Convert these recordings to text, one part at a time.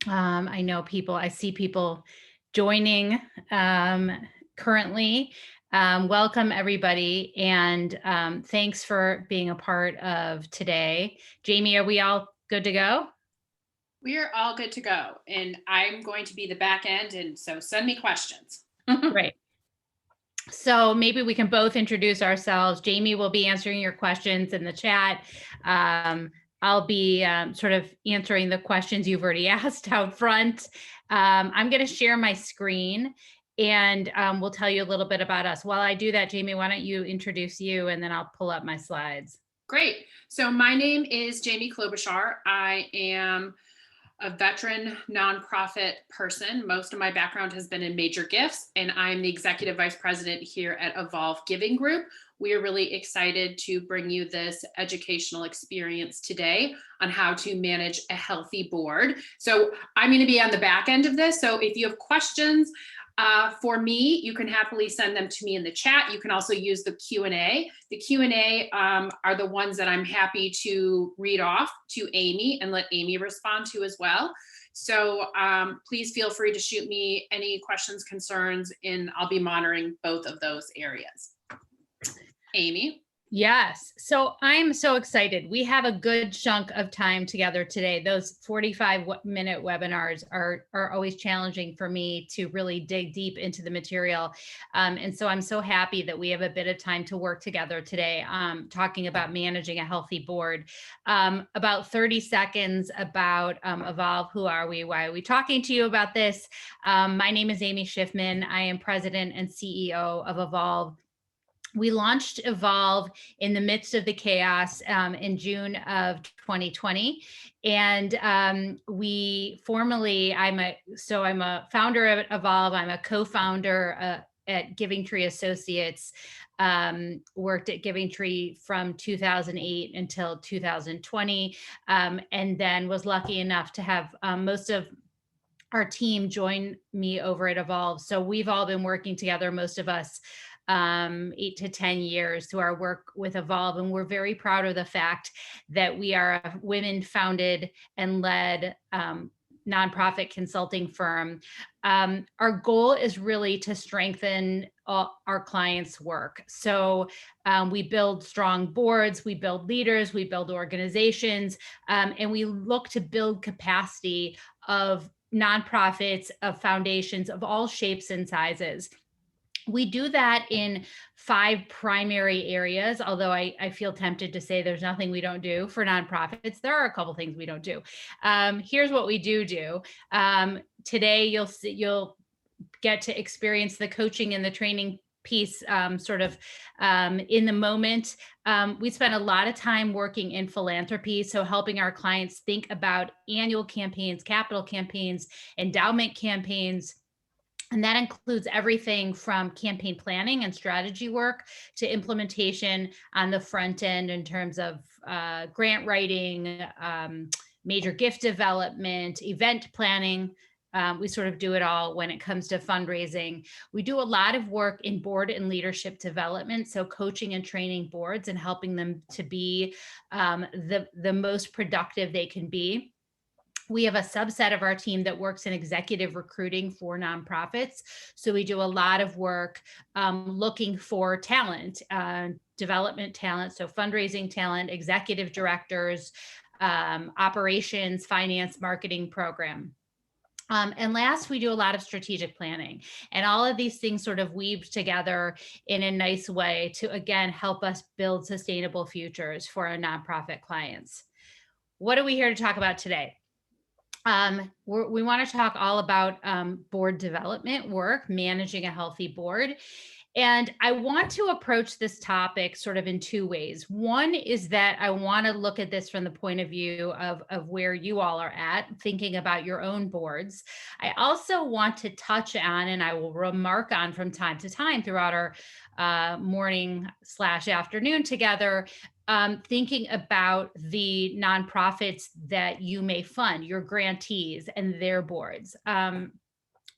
I know people, I see people joining currently. Welcome, everybody, and thanks for being a part of today. Jamie, are we all good to go? We are all good to go. And I'm going to be the back end. And so send me questions. Great. So maybe we can both introduce ourselves. Jamie will be answering your questions in the chat. I'll be sort of answering the questions you've already asked out front. I'm going to share my screen and we'll tell you a little bit about us. While I do that, Jamie, why don't you introduce you and then I'll pull up my slides. Great. So my name is Jamie Klobuchar. I am a veteran nonprofit person. Most of my background has been in major gifts, and I'm the executive vice president here at Evolve Giving Group. We are really excited to bring you this educational experience today on how to manage a healthy board. So I'm going to be on the back end of this. So if you have questions for me, you can happily send them to me in the chat. You can also use the Q&A. The Q&A are the ones that I'm happy to read off to Amy and let Amy respond to as well. So please feel free to shoot me any questions, concerns, and I'll be monitoring both of those areas. Amy? Yes. So I'm so excited. We have a good chunk of time together today. Those 45-minute webinars are always challenging for me to really dig deep into the material. And so I'm so happy that we have a bit of time to work together today, talking about managing a healthy board. About 30 seconds about Evolve. Who are we? Why are we talking to you about this? My name is Amy Schiffman. I am president and CEO of Evolve. We launched Evolve in the midst of the chaos in June of 2020. And we formally, I'm a founder of Evolve. I'm a co-founder at Giving Tree Associates. Worked at Giving Tree from 2008 until 2020. And then was lucky enough to have most of our team join me over at Evolve. So we've all been working together, most of us, 8 to 10 years through our work with Evolve. And we're very proud of the fact that we are a women founded and led nonprofit consulting firm. Our goal is really to strengthen our clients' work. So we build strong boards, we build leaders, we build organizations, and we look to build capacity of nonprofits, of foundations of all shapes and sizes. We do that in 5 primary areas, although I feel tempted to say there's nothing we don't do for nonprofits. There are a couple things we don't do. Here's what we do. Today, you'll get to experience the coaching and the training piece in the moment. We spend a lot of time working in philanthropy, so helping our clients think about annual campaigns, capital campaigns, endowment campaigns. And that includes everything from campaign planning and strategy work to implementation on the front end in terms of grant writing, major gift development, event planning. We sort of do it all when it comes to fundraising. We do a lot of work in board and leadership development, so coaching and training boards and helping them to be the most productive they can be. We have a subset of our team that works in executive recruiting for nonprofits. So we do a lot of work looking for talent, development talent, so fundraising talent, executive directors, operations, finance, marketing program. And last, we do a lot of strategic planning, and all of these things sort of weave together in a nice way to, again, help us build sustainable futures for our nonprofit clients. What are we here to talk about today? We want to talk all about board development work, managing a healthy board. And I want to approach this topic sort of in 2 ways. One is that I want to look at this from the point of view of where you all are at, thinking about your own boards. I also want to touch on, and I will remark on from time to time throughout our morning/afternoon together, thinking about the nonprofits that you may fund, your grantees and their boards.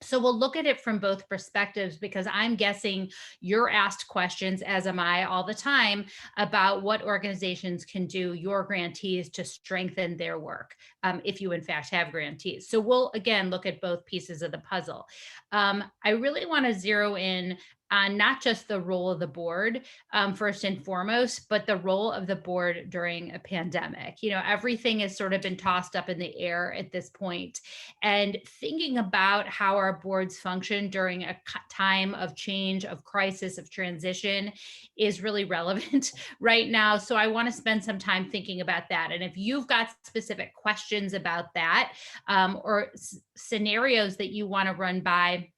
So we'll look at it from both perspectives because I'm guessing you're asked questions, as am I, all the time about what organizations can do, your grantees, to strengthen their work, if you in fact have grantees. So we'll again look at both pieces of the puzzle. I really want to zero in on not just the role of the board, first and foremost, but the role of the board during a pandemic. Everything has sort of been tossed up in the air at this point, and thinking about how our boards function during a time of change, of crisis, of transition is really relevant right now. So I want to spend some time thinking about that. And if you've got specific questions about that, or scenarios that you want to run by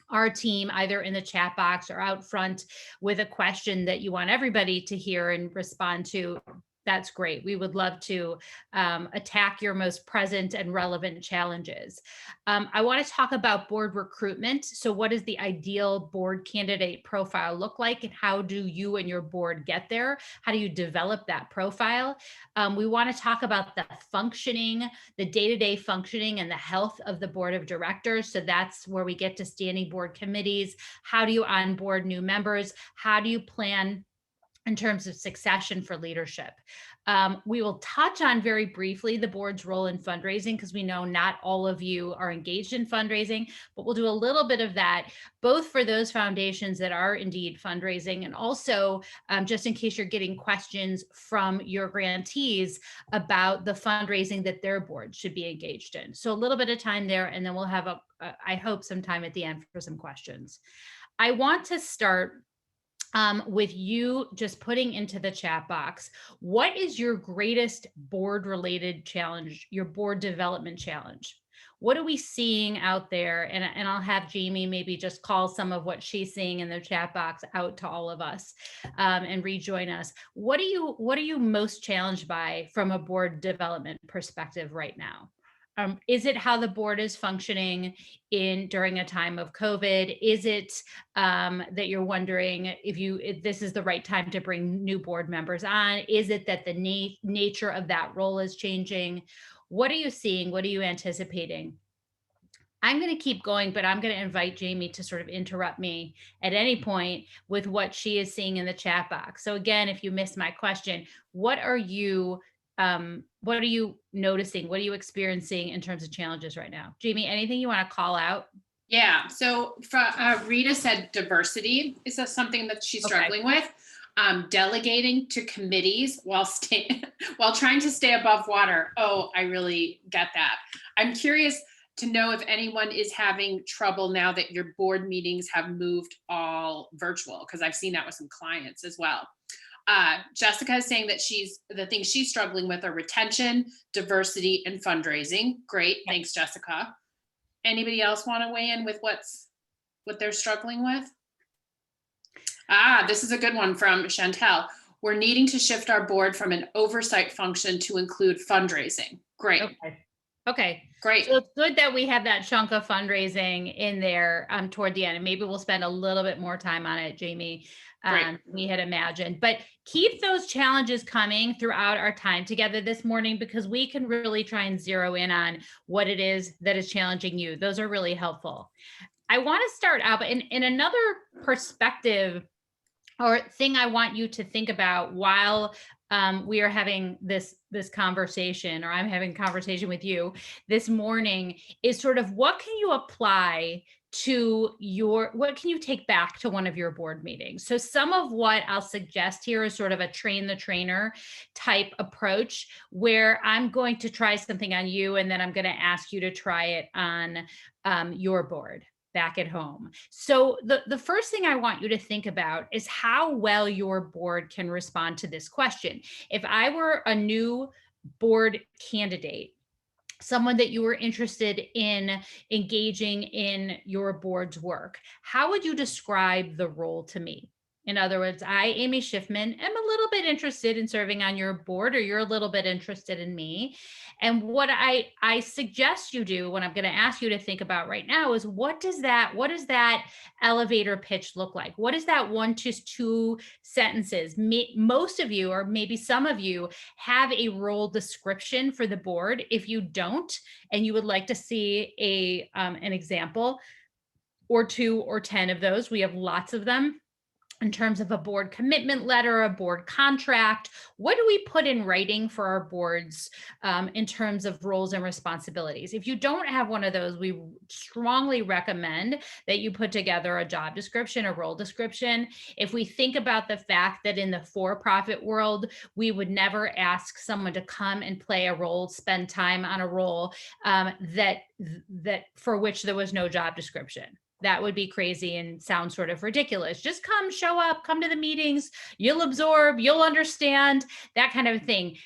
our team, either in the chat box or out front, with a question that you want everybody to hear and respond to, that's great. We would love to attack your most present and relevant challenges. I want to talk about board recruitment. So what does the ideal board candidate profile look like, and how do you and your board get there? How do you develop that profile? We want to talk about the functioning, the day-to-day functioning and the health of the board of directors. So that's where we get to standing board committees. How do you onboard new members? How do you plan in terms of succession for leadership? We will touch on very briefly the board's role in fundraising, because we know not all of you are engaged in fundraising, but we'll do a little bit of that, both for those foundations that are indeed fundraising, and also just in case you're getting questions from your grantees about the fundraising that their board should be engaged in. So a little bit of time there, and then we'll have I hope, some time at the end for some questions. I want to start with you just putting into the chat box, what is your greatest board related challenge, your board development challenge? What are we seeing out there? And I'll have Jamie maybe just call some of what she's seeing in the chat box out to all of us, and rejoin us. What are you most challenged by from a board development perspective right now? Is it how the board is functioning during a time of COVID? Is it that you're wondering if this is the right time to bring new board members on? Is it that the nature of that role is changing? What are you seeing? What are you anticipating? I'm going to keep going, but I'm going to invite Jamie to sort of interrupt me at any point with what she is seeing in the chat box. So again, if you missed my question, what are you noticing? What are you experiencing in terms of challenges right now? Jamie, anything you want to call out? Yeah. So Rita said diversity is something that she's struggling with. Delegating to committees while trying to stay above water. Oh, I really get that. I'm curious to know if anyone is having trouble now that your board meetings have moved all virtual, because I've seen that with some clients as well. Jessica is saying that the things she's struggling with are retention, diversity, and fundraising. Great. Thanks, Jessica. Anybody else want to weigh in with what they're struggling with? This is a good one from Chantel. We're needing to shift our board from an oversight function to include fundraising. Great. Okay. Great. So it's good that we have that chunk of fundraising in there toward the end, and maybe we'll spend a little bit more time on it, Jamie, we had imagined. But keep those challenges coming throughout our time together this morning, because we can really try and zero in on what it is that is challenging you. Those are really helpful. I want to start out in another perspective or thing I want you to think about while we are having this conversation, or I'm having a conversation with you this morning, is sort of what can you apply to what can you take back to one of your board meetings? So some of what I'll suggest here is sort of a train the trainer type approach, where I'm going to try something on you, and then I'm going to ask you to try it on your board back at home. So the first thing I want you to think about is how well your board can respond to this question. If I were a new board candidate, someone that you were interested in engaging in your board's work, how would you describe the role to me? In other words, I, Amy Schiffman, am a little bit interested in serving on your board, or you're a little bit interested in me. And what I suggest you do, what I'm going to ask you to think about right now, is what does that elevator pitch look like? What is that 1 to 2 sentences? Most of you, or maybe some of you, have a role description for the board. If you don't, and you would like to see an example or 2 or 10 of those, we have lots of them. In terms of a board commitment letter, a board contract, what do we put in writing for our boards in terms of roles and responsibilities? If you don't have one of those, we strongly recommend that you put together a job description, a role description. If we think about the fact that in the for-profit world, we would never ask someone to come and play a role, spend time on a role that for which there was no job description. That would be crazy and sound sort of ridiculous. Just come, show up, come to the meetings, you'll absorb, you'll understand, that kind of thing.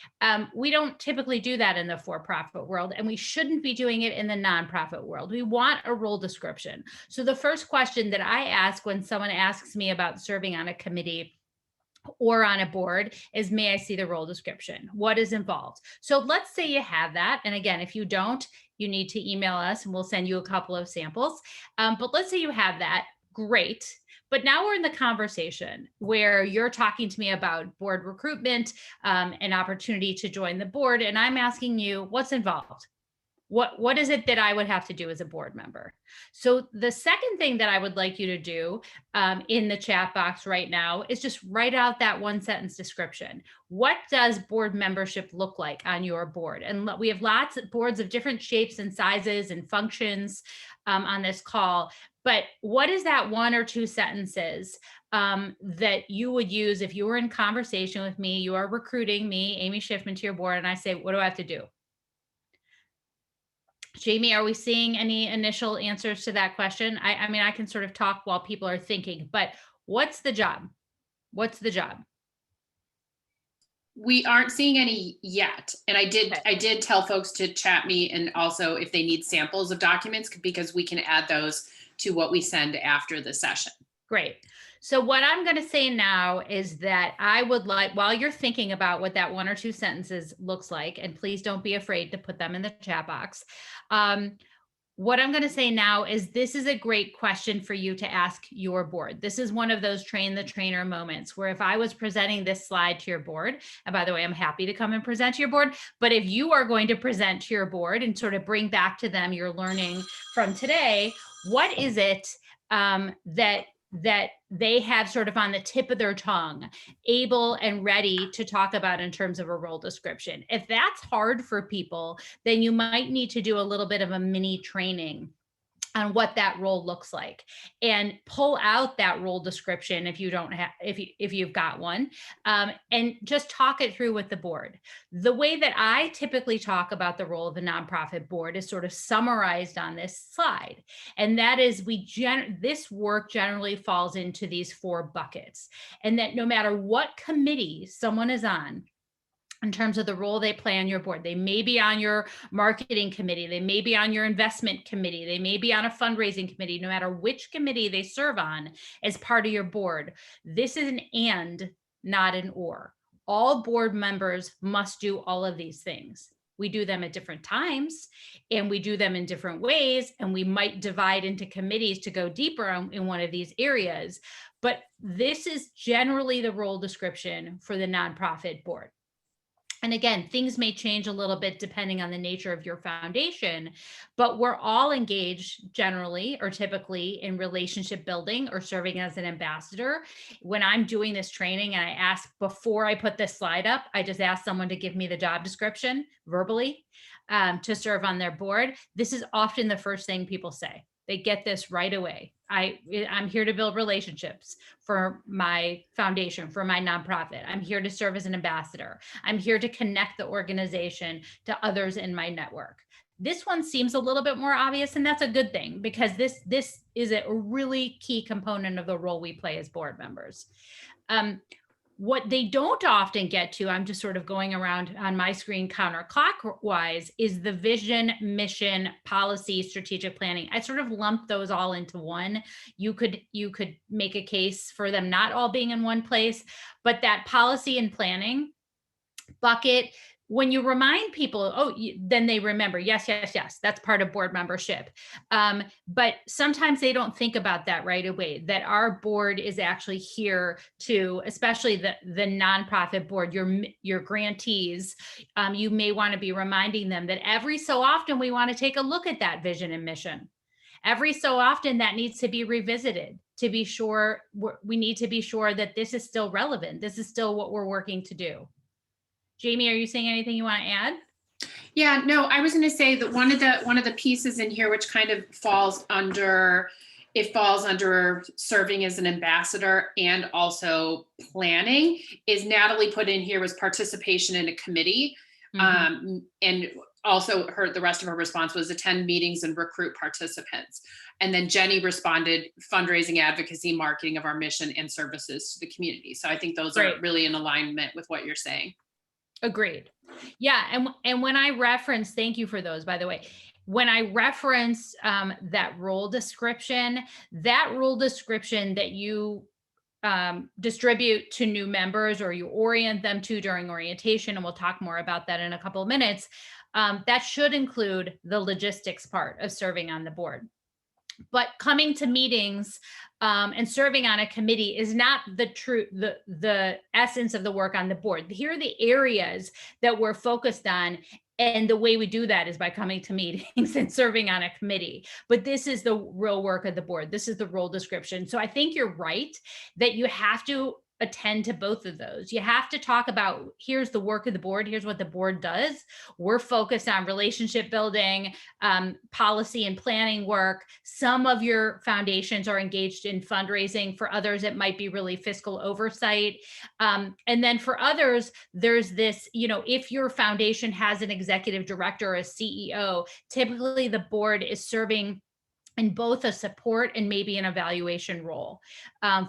We don't typically do that in the for-profit world, and we shouldn't be doing it in the nonprofit world. We want a role description. So the first question that I ask when someone asks me about serving on a committee or on a board is, may I see the role description? What is involved? So let's say you have that. And again, if you don't, you need to email us and we'll send you a couple of samples. But let's say you have that, great. But now we're in the conversation where you're talking to me about board recruitment, an opportunity to join the board. And I'm asking you, what's involved? What is it that I would have to do as a board member? So the second thing that I would like you to do in the chat box right now is just write out that 1 sentence description. What does board membership look like on your board? And we have lots of boards of different shapes and sizes and functions on this call. But what is that 1 or 2 sentences that you would use if you were in conversation with me, you are recruiting me, Amy Schiffman, to your board, and I say, what do I have to do? Jamie, are we seeing any initial answers to that question? I mean, I can sort of talk while people are thinking, but what's the job? What's the job? We aren't seeing any yet. And I did tell folks to chat me, and also if they need samples of documents, because we can add those to what we send after the session. Great. So what I'm going to say now is that I would like, while you're thinking about what that 1 or 2 sentences looks like, and please don't be afraid to put them in the chat box. What I'm going to say now is this is a great question for you to ask your board. This is one of those train the trainer moments where if I was presenting this slide to your board, and by the way, I'm happy to come and present to your board, but if you are going to present to your board and sort of bring back to them your learning from today, what is it that they have sort of on the tip of their tongue, able and ready to talk about in terms of a role description? If that's hard for people, then you might need to do a little bit of a mini training on what that role looks like, and pull out that role description if you don't have, if you've got one, and just talk it through with the board. The way that I typically talk about the role of the nonprofit board is sort of summarized on this slide, and that is this work generally falls into these 4 buckets, and that no matter what committee someone is on, in terms of the role they play on your board. They may be on your marketing committee. They may be on your investment committee. They may be on a fundraising committee. No matter which committee they serve on as part of your board, this is an and, not an or. All board members must do all of these things. We do them at different times, and we do them in different ways, and we might divide into committees to go deeper in one of these areas. But this is generally the role description for the nonprofit board. And again, things may change a little bit depending on the nature of your foundation, but we're all engaged generally or typically in relationship building or serving as an ambassador. When I'm doing this training and I ask, before I put this slide up, I just ask someone to give me the job description verbally to serve on their board. This is often the first thing people say. They get this right away. I'm here to build relationships for my foundation, for my nonprofit. I'm here to serve as an ambassador. I'm here to connect the organization to others in my network. This one seems a little bit more obvious, and that's a good thing, because this is a really key component of the role we play as board members. What they don't often get to, I'm just sort of going around on my screen counterclockwise, is the vision, mission, policy, strategic planning. I sort of lump those all into one. You could make a case for them not all being in one place, but that policy and planning bucket, when you remind people, oh, then they remember, yes, yes, yes, that's part of board membership. But sometimes they don't think about that right away, that our board is actually here to, especially the nonprofit board, your grantees. You may want to be reminding them that every so often we want to take a look at that vision and mission. Every so often that needs to be revisited to be sure, we need to be sure that this is still relevant. This is still what we're working to do. Jamie, are you saying anything you want to add? Yeah, no, I was going to say that one of the pieces in here, which kind of falls under serving as an ambassador and also planning, is Natalie put in here was participation in a committee. And also the rest of her response was attend meetings and recruit participants. And then Jenny responded, fundraising, advocacy, marketing of our mission and services to the community. So I think those are really in alignment with what you're saying. Agreed. Yeah. And when I reference, thank you for those, by the way. When I reference that role description that you distribute to new members or you orient them to during orientation, and we'll talk more about that in a couple of minutes, that should include the logistics part of serving on the board. But coming to meetings and serving on a committee is not the essence of the work on the board. Here are the areas that we're focused on. And the way we do that is by coming to meetings and serving on a committee. But this is the real work of the board. This is the role description. So I think you're right that you have to attend to both of those. You have to talk about, here's the work of the board. Here's what the board does. We're focused on relationship building, policy and planning work. Some of your foundations are engaged in fundraising. For others, it might be really fiscal oversight. And then for others, there's this, if your foundation has an executive director or a CEO, typically the board is serving in both a support and maybe an evaluation role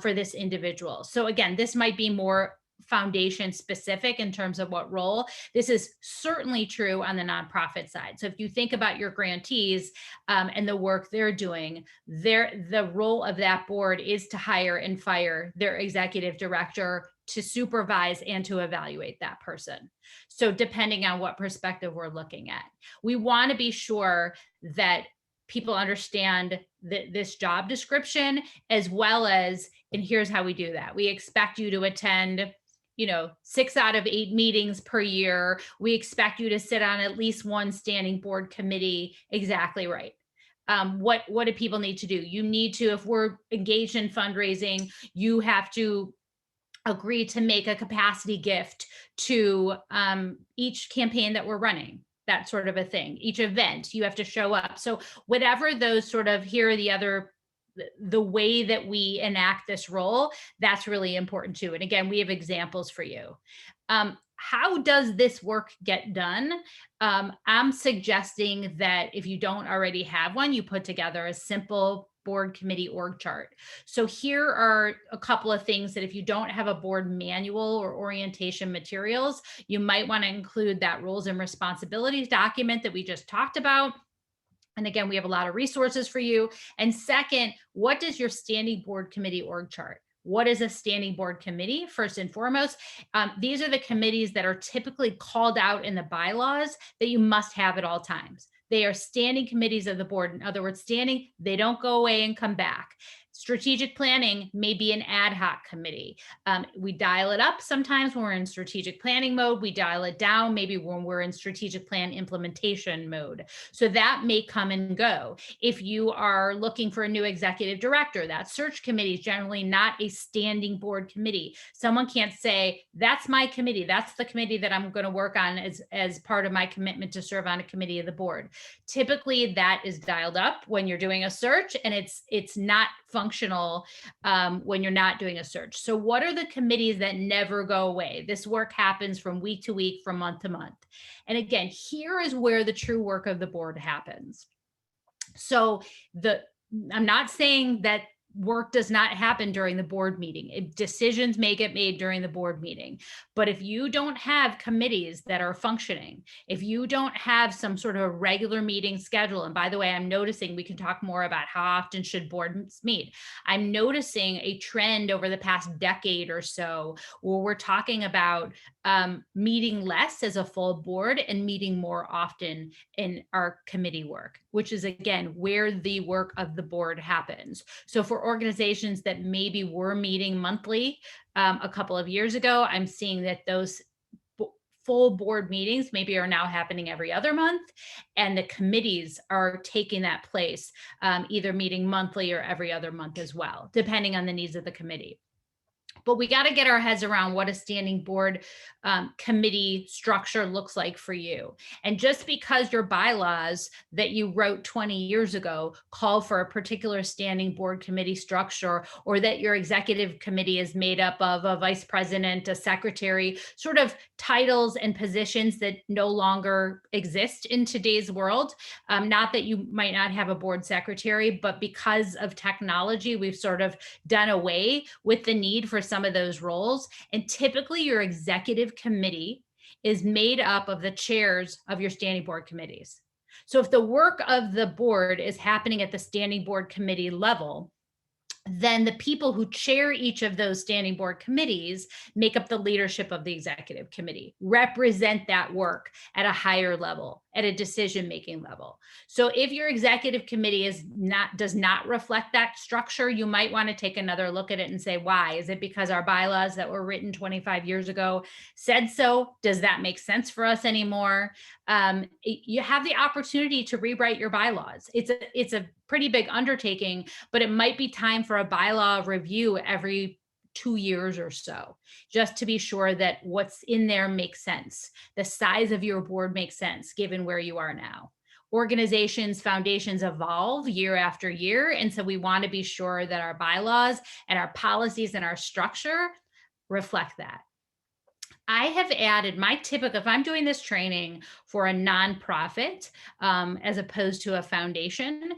for this individual. So again, this might be more foundation specific in terms of what role. This is certainly true on the nonprofit side. So if you think about your grantees and the work they're doing, the role of that board is to hire and fire their executive director, to supervise and to evaluate that person. So depending on what perspective we're looking at, we want to be sure that people understand this job description, as well as, and here's how we do that. We expect you to attend 6 out of 8 meetings per year. We expect you to sit on at least one standing board committee. Exactly right. What do people need to do? You need to, if we're engaged in fundraising, you have to agree to make a capacity gift to each campaign that we're running. That sort of a thing. Each event, you have to show up. So whatever those sort of, here are the way that we enact this role, that's really important too. And again, we have examples for you. How does this work get done? I'm suggesting that if you don't already have one, you put together a simple board committee org chart. So here are a couple of things that if you don't have a board manual or orientation materials, you might want to include that roles and responsibilities document that we just talked about. And again, we have a lot of resources for you. And second, what does your standing board committee org chart? What is a standing board committee? First and foremost, these are the committees that are typically called out in the bylaws that you must have at all times. They are standing committees of the board. In other words, standing, they don't go away and come back. Strategic planning may be an ad hoc committee. We dial it up sometimes when we're in strategic planning mode. We dial it down maybe when we're in strategic plan implementation mode. So that may come and go. If you are looking for a new executive director, that search committee is generally not a standing board committee. Someone can't say, that's my committee. That's the committee that I'm going to work on as part of my commitment to serve on a committee of the board. Typically that is dialed up when you're doing a search, and it's not functional when you're not doing a search. So what are the committees that never go away? This work happens from week to week, from month to month. And again, here is where the true work of the board happens. So I'm not saying that work does not happen during the board meeting. Decisions may get made during the board meeting. But if you don't have committees that are functioning, if you don't have some sort of a regular meeting schedule, and by the way, I'm noticing, we can talk more about how often should boards meet. I'm noticing a trend over the past decade or so where we're talking about meeting less as a full board and meeting more often in our committee work, which is again where the work of the board happens. So for organizations that maybe were meeting monthly a couple of years ago, I'm seeing that those full board meetings maybe are now happening every other month, and the committees are taking that place, either meeting monthly or every other month as well, depending on the needs of the committee. But we got to get our heads around what a standing board committee structure looks like for you. And just because your bylaws that you wrote 20 years ago call for a particular standing board committee structure, or that your executive committee is made up of a vice president, a secretary, sort of titles and positions that no longer exist in today's world. Not that you might not have a board secretary, but because of technology, we've sort of done away with the need for some of those roles. And typically your executive committee is made up of the chairs of your standing board committees. So if the work of the board is happening at the standing board committee level, then the people who chair each of those standing board committees make up the leadership of the executive committee, represent that work at a higher level, at a decision-making level. So if your executive committee does not reflect that structure, you might want to take another look at it and say, why? Is it because our bylaws that were written 25 years ago said so? Does that make sense for us anymore? You have the opportunity to rewrite your bylaws. It's a pretty big undertaking, but it might be time for a bylaw review every 2 years or so, just to be sure that what's in there makes sense. The size of your board makes sense given where you are now. Organizations, foundations evolve year after year. And so we want to be sure that our bylaws and our policies and our structure reflect that. I have added my typical, if I'm doing this training for a nonprofit as opposed to a foundation,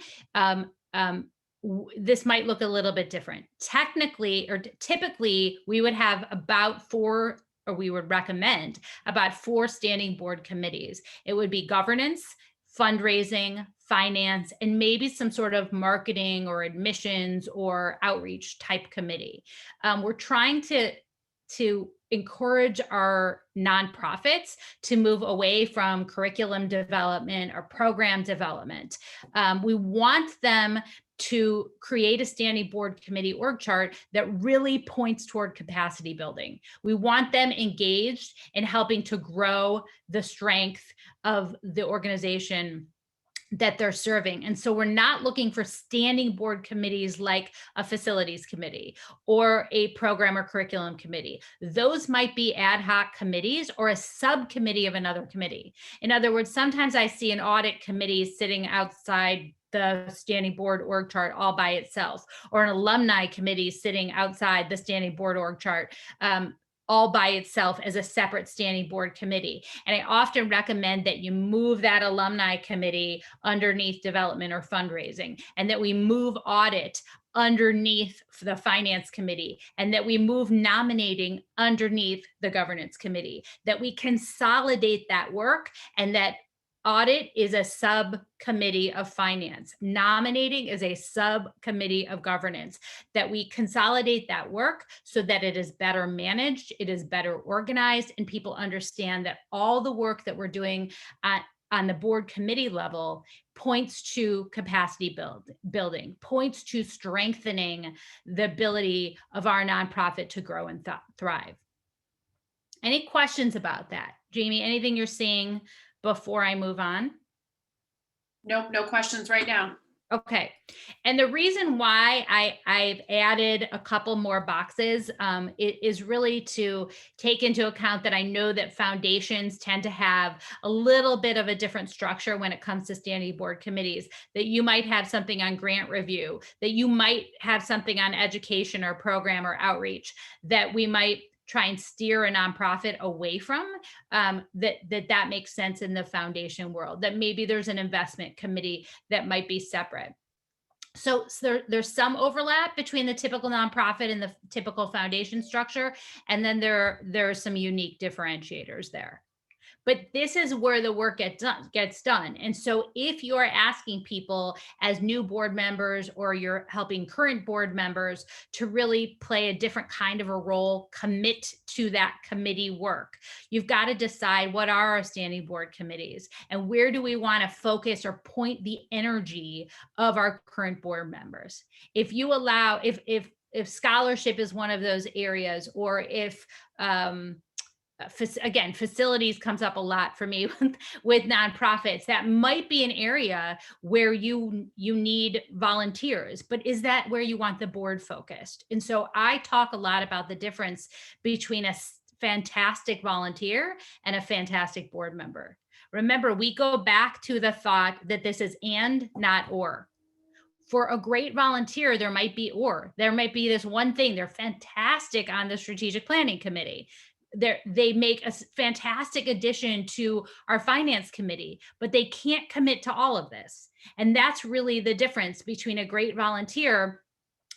this might look a little bit different. Technically, or typically, we would have about four, or we would recommend about 4 standing board committees. It would be governance, fundraising, finance, and maybe some sort of marketing or admissions or outreach type committee. We're trying to encourage our nonprofits to move away from curriculum development or program development. We want them to create a standing board committee org chart that really points toward capacity building. We want them engaged in helping to grow the strength of the organization that they're serving. And so we're not looking for standing board committees like a facilities committee or a program or curriculum committee. Those might be ad hoc committees or a subcommittee of another committee. In other words, sometimes I see an audit committee sitting outside the standing board org chart all by itself, or an alumni committee sitting outside the standing board org chart all by itself as a separate standing board committee. And I often recommend that you move that alumni committee underneath development or fundraising, and that we move audit underneath the finance committee, and that we move nominating underneath the governance committee, that we consolidate that work, and that audit is a subcommittee of finance. Nominating is a subcommittee of governance, that we consolidate that work so that it is better managed, it is better organized, and people understand that all the work that we're doing on the board committee level points to capacity building, points to strengthening the ability of our nonprofit to grow and thrive. Any questions about that? Jamie, anything you're seeing before I move on? Nope, no questions right now. Okay. And the reason why I've added a couple more boxes is really to take into account that I know that foundations tend to have a little bit of a different structure when it comes to standing board committees, that you might have something on grant review, that you might have something on education or program or outreach, that we might try and steer a nonprofit away from, that makes sense in the foundation world, that maybe there's an investment committee that might be separate. There's some overlap between the typical nonprofit and the typical foundation structure, and then there are some unique differentiators there. But this is where the work gets done. And so if you're asking people as new board members, or you're helping current board members to really play a different kind of a role, commit to that committee work, you've got to decide what are our standing board committees and where do we want to focus or point the energy of our current board members. If you allow, if scholarship is one of those areas, or if again, facilities comes up a lot for me with nonprofits, that might be an area where you need volunteers, but is that where you want the board focused? And so I talk a lot about the difference between a fantastic volunteer and a fantastic board member. Remember, we go back to the thought that this is and, not or. For a great volunteer, there might be this one thing. They're fantastic on the strategic planning committee. They make a fantastic addition to our finance committee, but they can't commit to all of this. And that's really the difference between a great volunteer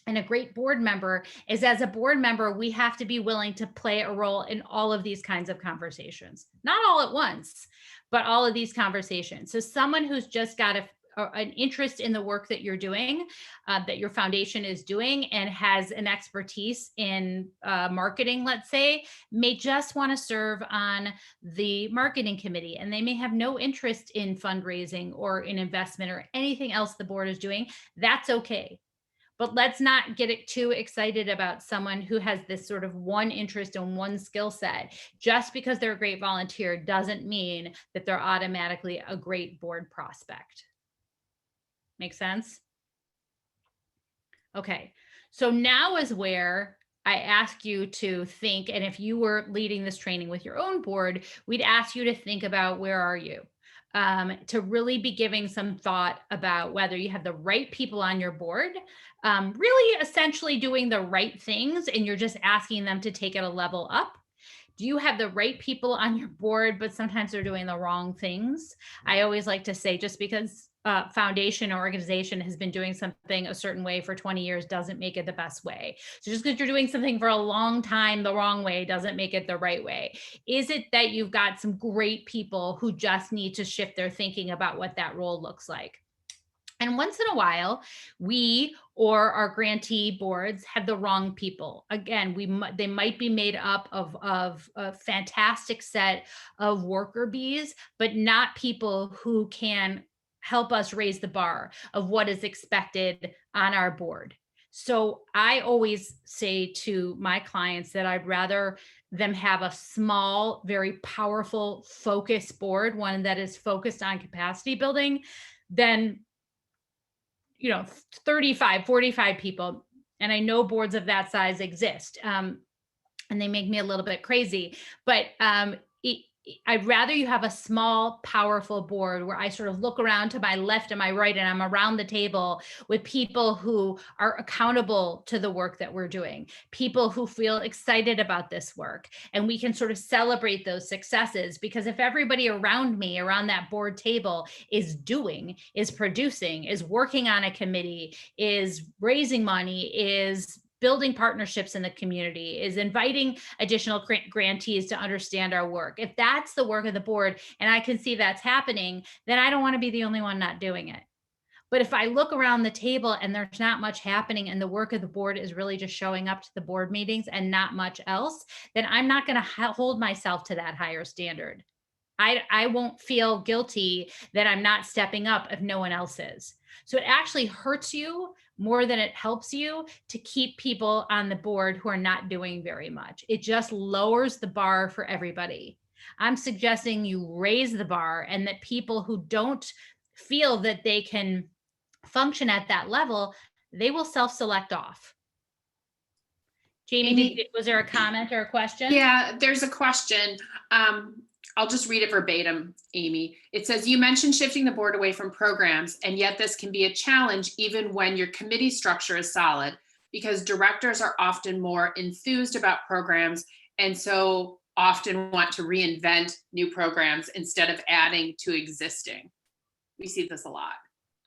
and a great board member. Is as a board member, we have to be willing to play a role in all of these kinds of conversations, not all at once, but all of these conversations. So someone who's just got an interest in the work that you're doing, that your foundation is doing, and has an expertise in marketing, let's say, may just want to serve on the marketing committee, and they may have no interest in fundraising or in investment or anything else the board is doing. That's okay. But let's not get it too excited about someone who has this sort of one interest and one skill set. Just because they're a great volunteer doesn't mean that they're automatically a great board prospect. Make sense? Okay, so now is where I ask you to think, and if you were leading this training with your own board, we'd ask you to think about, where are you? To really be giving some thought about whether you have the right people on your board, really essentially doing the right things, and you're just asking them to take it a level up. Do you have the right people on your board, but sometimes they're doing the wrong things? I always like to say, just because foundation or organization has been doing something a certain way for 20 years doesn't make it the best way. So just because you're doing something for a long time the wrong way doesn't make it the right way. Is it that you've got some great people who just need to shift their thinking about what that role looks like? And once in a while, we or our grantee boards have the wrong people. Again, they might be made up of a fantastic set of worker bees, but not people who can help us raise the bar of what is expected on our board. So I always say to my clients that I'd rather them have a small, very powerful, focused board, one that is focused on capacity building, than 35, 45 people. And I know boards of that size exist, and they make me a little bit crazy, but I'd rather you have a small, powerful board where I sort of look around to my left and my right, and I'm around the table with people who are accountable to the work that we're doing, people who feel excited about this work, and we can sort of celebrate those successes. Because if everybody around me, around that board table, is producing, is working on a committee, is raising money, is building partnerships in the community, is inviting additional grantees to understand our work, if that's the work of the board and I can see that's happening, then I don't want to be the only one not doing it. But if I look around the table and there's not much happening and the work of the board is really just showing up to the board meetings and not much else, then I'm not going to hold myself to that higher standard. I won't feel guilty that I'm not stepping up if no one else is. So it actually hurts you more than it helps you to keep people on the board who are not doing very much. It just lowers the bar for everybody. I'm suggesting you raise the bar, and that people who don't feel that they can function at that level, they will self-select off. Jamie, was there a comment or a question? Yeah, there's a question. I'll just read it verbatim, Amy. It says, you mentioned shifting the board away from programs, and yet this can be a challenge even when your committee structure is solid, because directors are often more enthused about programs and so often want to reinvent new programs instead of adding to existing. We see this a lot.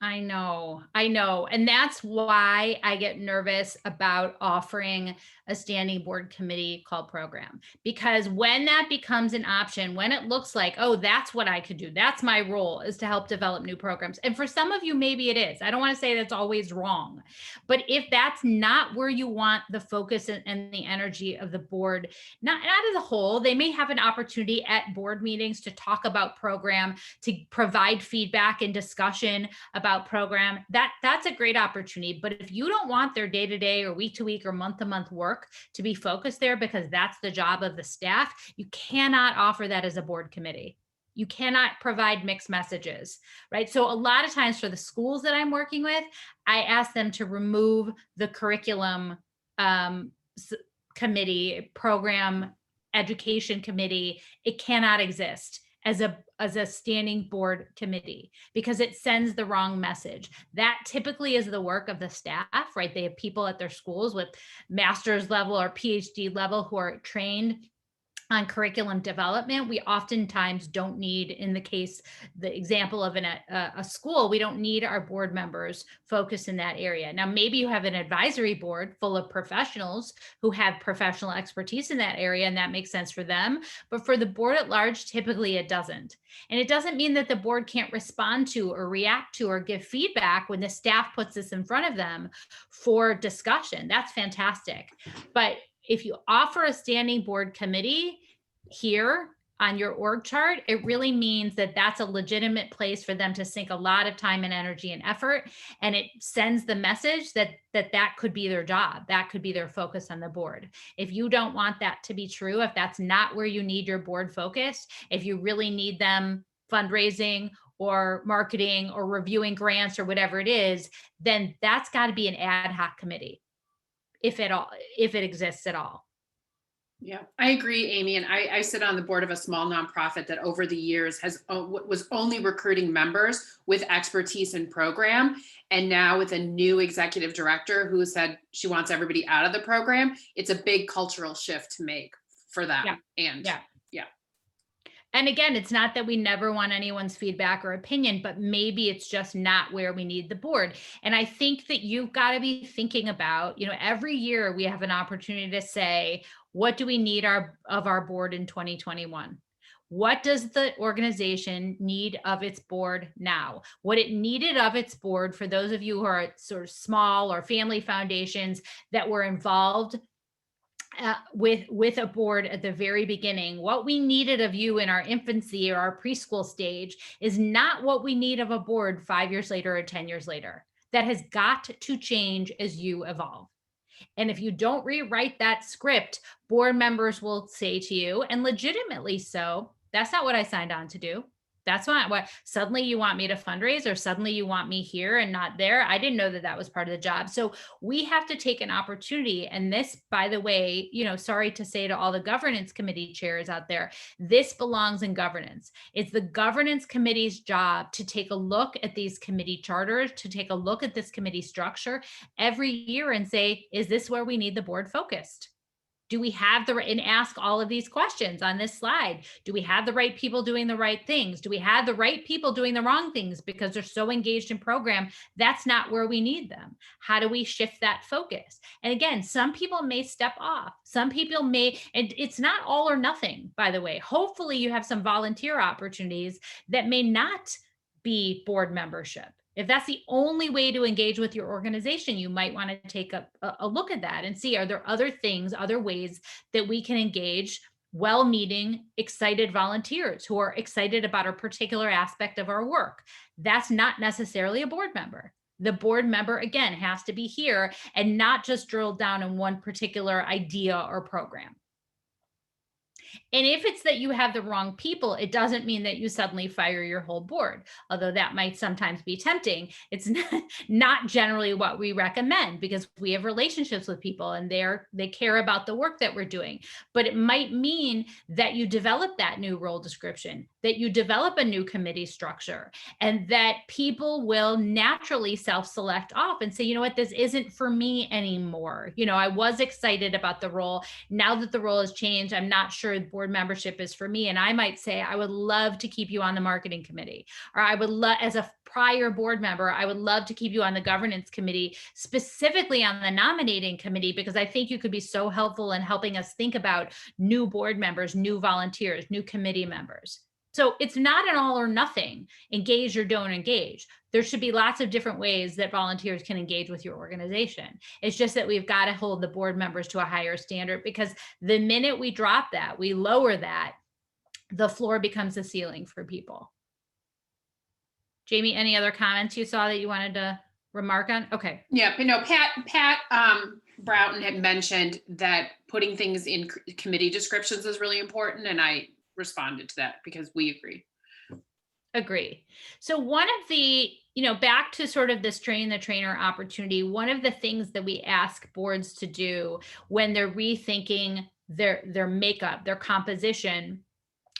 I know. I know. And that's why I get nervous about offering a standing board committee called program. Because when that becomes an option, when it looks like, oh, that's what I could do, that's my role is to help develop new programs. And for some of you, maybe it is. I don't want to say that's always wrong. But if that's not where you want the focus and the energy of the board, not as a whole, they may have an opportunity at board meetings to talk about program, to provide feedback and discussion about program. That's a great opportunity. But if you don't want their day-to-day or week-to-week or month-to-month work to be focused there because that's the job of the staff, you cannot offer that as a board committee. You cannot provide mixed messages, right? So a lot of times for the schools that I'm working with, I ask them to remove the curriculum um, committee, program education committee. It cannot exist as a standing board committee because it sends the wrong message. That typically is the work of the staff, right? They have people at their schools with master's level or PhD level who are trained on curriculum development. We oftentimes don't need, in the example of a school, we don't need our board members focused in that area. Now, maybe you have an advisory board full of professionals who have professional expertise in that area, and that makes sense for them. But for the board at large, typically it doesn't. And it doesn't mean that the board can't respond to or react to or give feedback when the staff puts this in front of them for discussion. That's fantastic. But if you offer a standing board committee here on your org chart, it really means that that's a legitimate place for them to sink a lot of time and energy and effort. And it sends the message that could be their job. That could be their focus on the board. If you don't want that to be true, if that's not where you need your board focused, if you really need them fundraising or marketing or reviewing grants or whatever it is, then that's got to be an ad hoc committee, if it exists at all. Yeah, I agree, Amy. And I sit on the board of a small nonprofit that over the years was only recruiting members with expertise in program. And now with a new executive director who said she wants everybody out of the program, it's a big cultural shift to make for them. Yeah. And Yeah. yeah. And again, it's not that we never want anyone's feedback or opinion, but maybe it's just not where we need the board. And I think that you've got to be thinking about, every year we have an opportunity to say, what do we need of our board in 2021? What does the organization need of its board now? What it needed of its board, for those of you who are sort of small or family foundations that were involved with a board at the very beginning, what we needed of you in our infancy or our preschool stage is not what we need of a board 5 years later or 10 years later. That has got to change as you evolve. And if you don't rewrite that script, board members will say to you, and legitimately so, that's not what I signed on to do. That's not what suddenly you want me to fundraise, or suddenly you want me here and not there. I didn't know that was part of the job. So we have to take an opportunity. And this, by the way, sorry to say to all the governance committee chairs out there, this belongs in governance. It's the governance committee's job to take a look at these committee charters, to take a look at this committee structure every year and say, is this where we need the board focused? Do we have and ask all of these questions on this slide? Do we have the right people doing the right things? Do we have the right people doing the wrong things because they're so engaged in program? That's not where we need them. How do we shift that focus? And again, some people may step off. Some people may, and it's not all or nothing, by the way. Hopefully you have some volunteer opportunities that may not be board membership. If that's the only way to engage with your organization, you might want to take a look at that and see, are there other things, other ways that we can engage well-meaning, excited volunteers who are excited about a particular aspect of our work? That's not necessarily a board member. The board member, again, has to be here and not just drilled down in one particular idea or program. And if it's that you have the wrong people, it doesn't mean that you suddenly fire your whole board, although that might sometimes be tempting. It's not generally what we recommend, because we have relationships with people and they care about the work that we're doing. But it might mean that you develop that new role description, that you develop a new committee structure, and that people will naturally self-select off and say, you know what, this isn't for me anymore. I was excited about the role. Now that the role has changed, I'm not sure board membership is for me. And I might say, I would love to keep you on the marketing committee, or I would love, as a prior board member, I would love to keep you on the governance committee, specifically on the nominating committee, because I think you could be so helpful in helping us think about new board members, new volunteers, new committee members. So it's not an all or nothing, engage or don't engage. There should be lots of different ways that volunteers can engage with your organization. It's just that we've got to hold the board members to a higher standard, because the minute we drop that, we lower that, the floor becomes the ceiling for people. Jamie, any other comments you saw that you wanted to remark on? Okay. Yeah, but no, Pat Broughton had mentioned that putting things in committee descriptions is really important, and I responded to that because we agree. Agree. So one of the, back to sort of this train the trainer opportunity, one of the things that we ask boards to do when they're rethinking their makeup, their composition,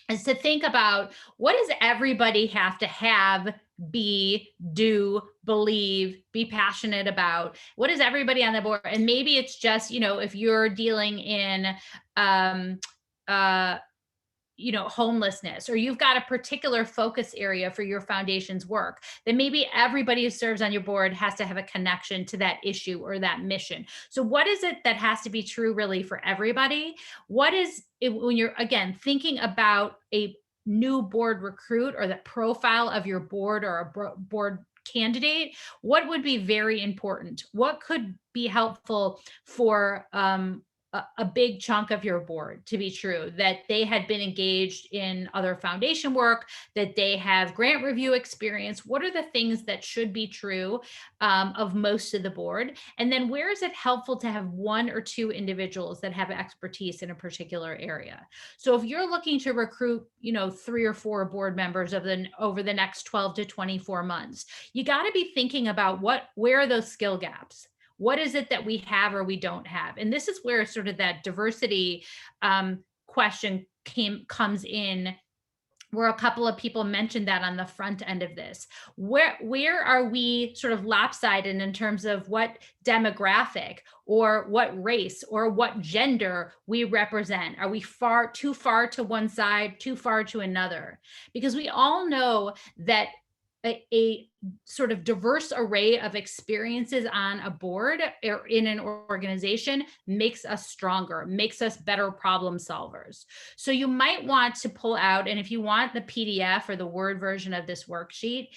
is to think about, what does everybody have to have, be, do, believe, be passionate about? What is everybody on the board? And maybe it's just, if you're dealing in homelessness, or you've got a particular focus area for your foundation's work, then maybe everybody who serves on your board has to have a connection to that issue or that mission. So what is it that has to be true really for everybody? What is it when you're, again, thinking about a new board recruit or the profile of your board or a board candidate? What would be very important? What could be helpful for a big chunk of your board to be true, that they had been engaged in other foundation work, that they have grant review experience? What are the things that should be true of most of the board? And then where is it helpful to have one or two individuals that have expertise in a particular area? So if you're looking to recruit, 3 or 4 board members over the next 12 to 24 months, you got to be thinking about where are those skill gaps? What is it that we have or we don't have? And this is where sort of that diversity question comes in, where a couple of people mentioned that on the front end of this. Where are we sort of lopsided in terms of what demographic or what race or what gender we represent? Are we too far to one side, too far to another? Because we all know that a sort of diverse array of experiences on a board or in an organization makes us stronger, makes us better problem solvers. So you might want to pull out, and if you want the PDF or the Word version of this worksheet,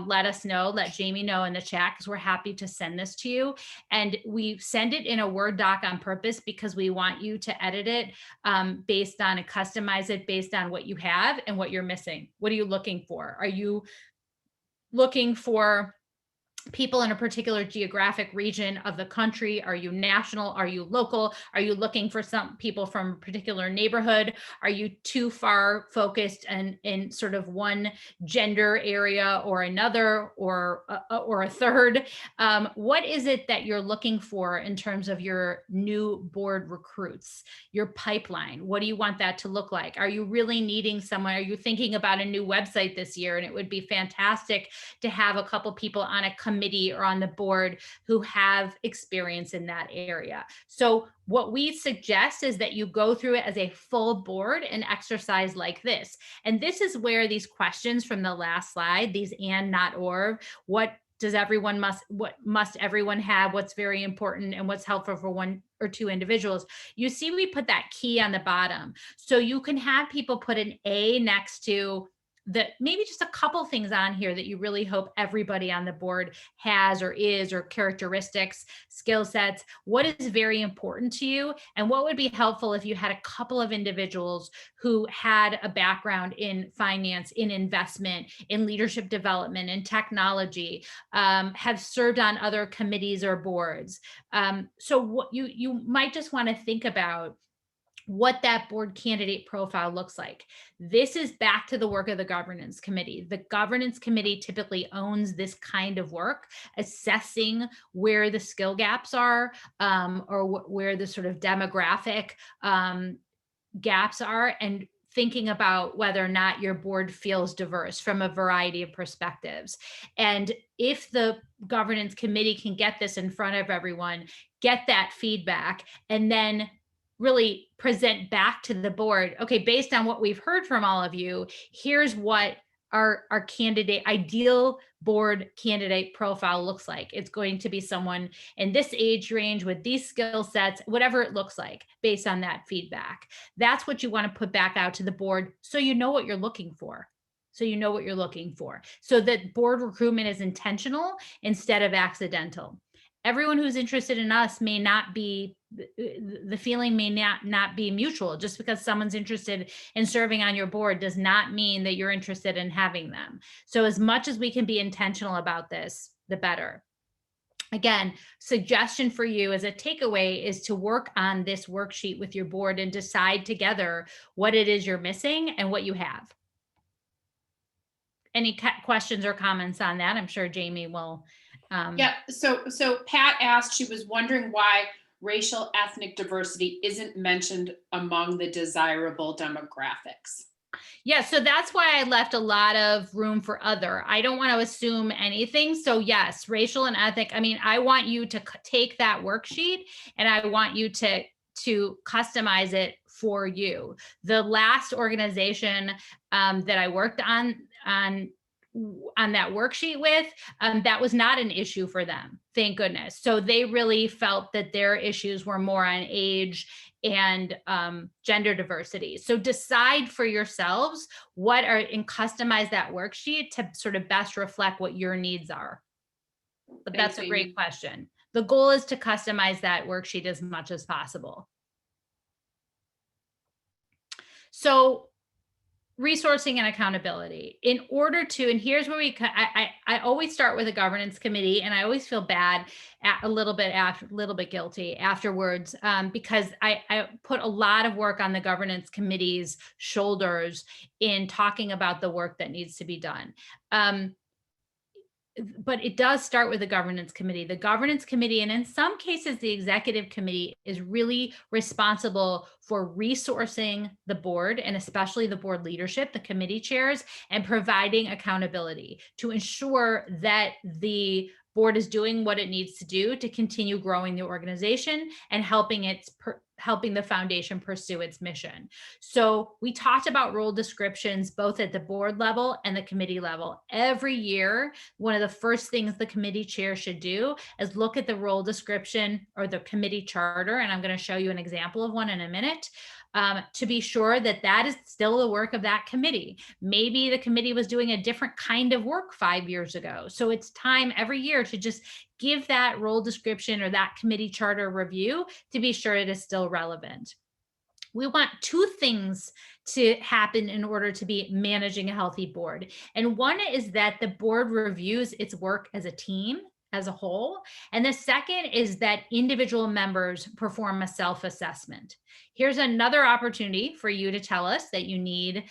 let us know, let Jamie know in the chat, because we're happy to send this to you. And we send it in a Word doc on purpose because we want you to edit it based on and customize it based on what you have and what you're missing. What are you looking for? Are you looking for people in a particular geographic region of the country? Are you national? Are you local? Are you looking for some people from a particular neighborhood? Are you too far focused and in sort of one gender area or another, or a third? What is it that you're looking for in terms of your new board recruits, your pipeline? What do you want that to look like? Are you really needing someone? Are you thinking about a new website this year? And it would be fantastic to have a couple people on a committee or on the board who have experience in that area. So what we suggest is that you go through it as a full board, an exercise like this. And this is where these questions from the last slide, these and not or, what must everyone have, what's very important, and what's helpful for one or two individuals. You see, we put that key on the bottom. So you can have people put an A next to maybe just a couple things on here that you really hope everybody on the board has or is, or characteristics, skill sets. What is very important to you? And what would be helpful if you had a couple of individuals who had a background in finance, in investment, in leadership development, in technology, have served on other committees or boards. So what you might just want to think about what that board candidate profile looks like. This is back to the work of the governance committee. The governance committee typically owns this kind of work, assessing where the skill gaps are, or where the sort of demographic gaps are, and thinking about whether or not your board feels diverse from a variety of perspectives. And if the governance committee can get this in front of everyone, get that feedback, and then really present back to the board, okay, based on what we've heard from all of you, here's what our candidate ideal board candidate profile looks like. It's going to be someone in this age range with these skill sets, whatever it looks like based on that feedback. That's what you want to put back out to the board so you know what you're looking for. So you know what you're looking for. So that board recruitment is intentional instead of accidental. Everyone who's interested in us may not be, the feeling may not be mutual. Just because someone's interested in serving on your board does not mean that you're interested in having them. So as much as we can be intentional about this, the better. Again, suggestion for you as a takeaway is to work on this worksheet with your board and decide together what it is you're missing and what you have. Any questions or comments on that? I'm sure Jamie will. Yeah. So Pat asked, she was wondering why racial ethnic diversity isn't mentioned among the desirable demographics. Yeah, so that's why I left a lot of room for other. I don't want to assume anything. So yes, racial and ethnic. I mean, I want you to take that worksheet and I want you to customize it for you. The last organization that I worked on that worksheet with, that was not an issue for them, thank goodness. So they really felt that their issues were more on age and gender diversity. So decide for yourselves and customize that worksheet to sort of best reflect what your needs are. But that's a great question. The goal is to customize that worksheet as much as possible. So resourcing and accountability in order to, and here's where I always start with a governance committee, and I always feel bad a little bit guilty afterwards, because I put a lot of work on the governance committee's shoulders in talking about the work that needs to be done. But it does start with the governance committee. The governance committee, and in some cases, the executive committee is really responsible for resourcing the board and especially the board leadership, the committee chairs, and providing accountability to ensure that the board is doing what it needs to do to continue growing the organization and helping the foundation pursue its mission. So we talked about role descriptions, both at the board level and the committee level. Every year, one of the first things the committee chair should do is look at the role description or the committee charter. And I'm going to show you an example of one in a minute. To be sure that that is still the work of that committee. Maybe the committee was doing a different kind of work 5 years ago. So it's time every year to just give that role description or that committee charter review to be sure it is still relevant. We want two things to happen in order to be managing a healthy board. And one is that the board reviews its work as a team, as a whole. And the second is that individual members perform a self-assessment. Here's another opportunity for you to tell us that you need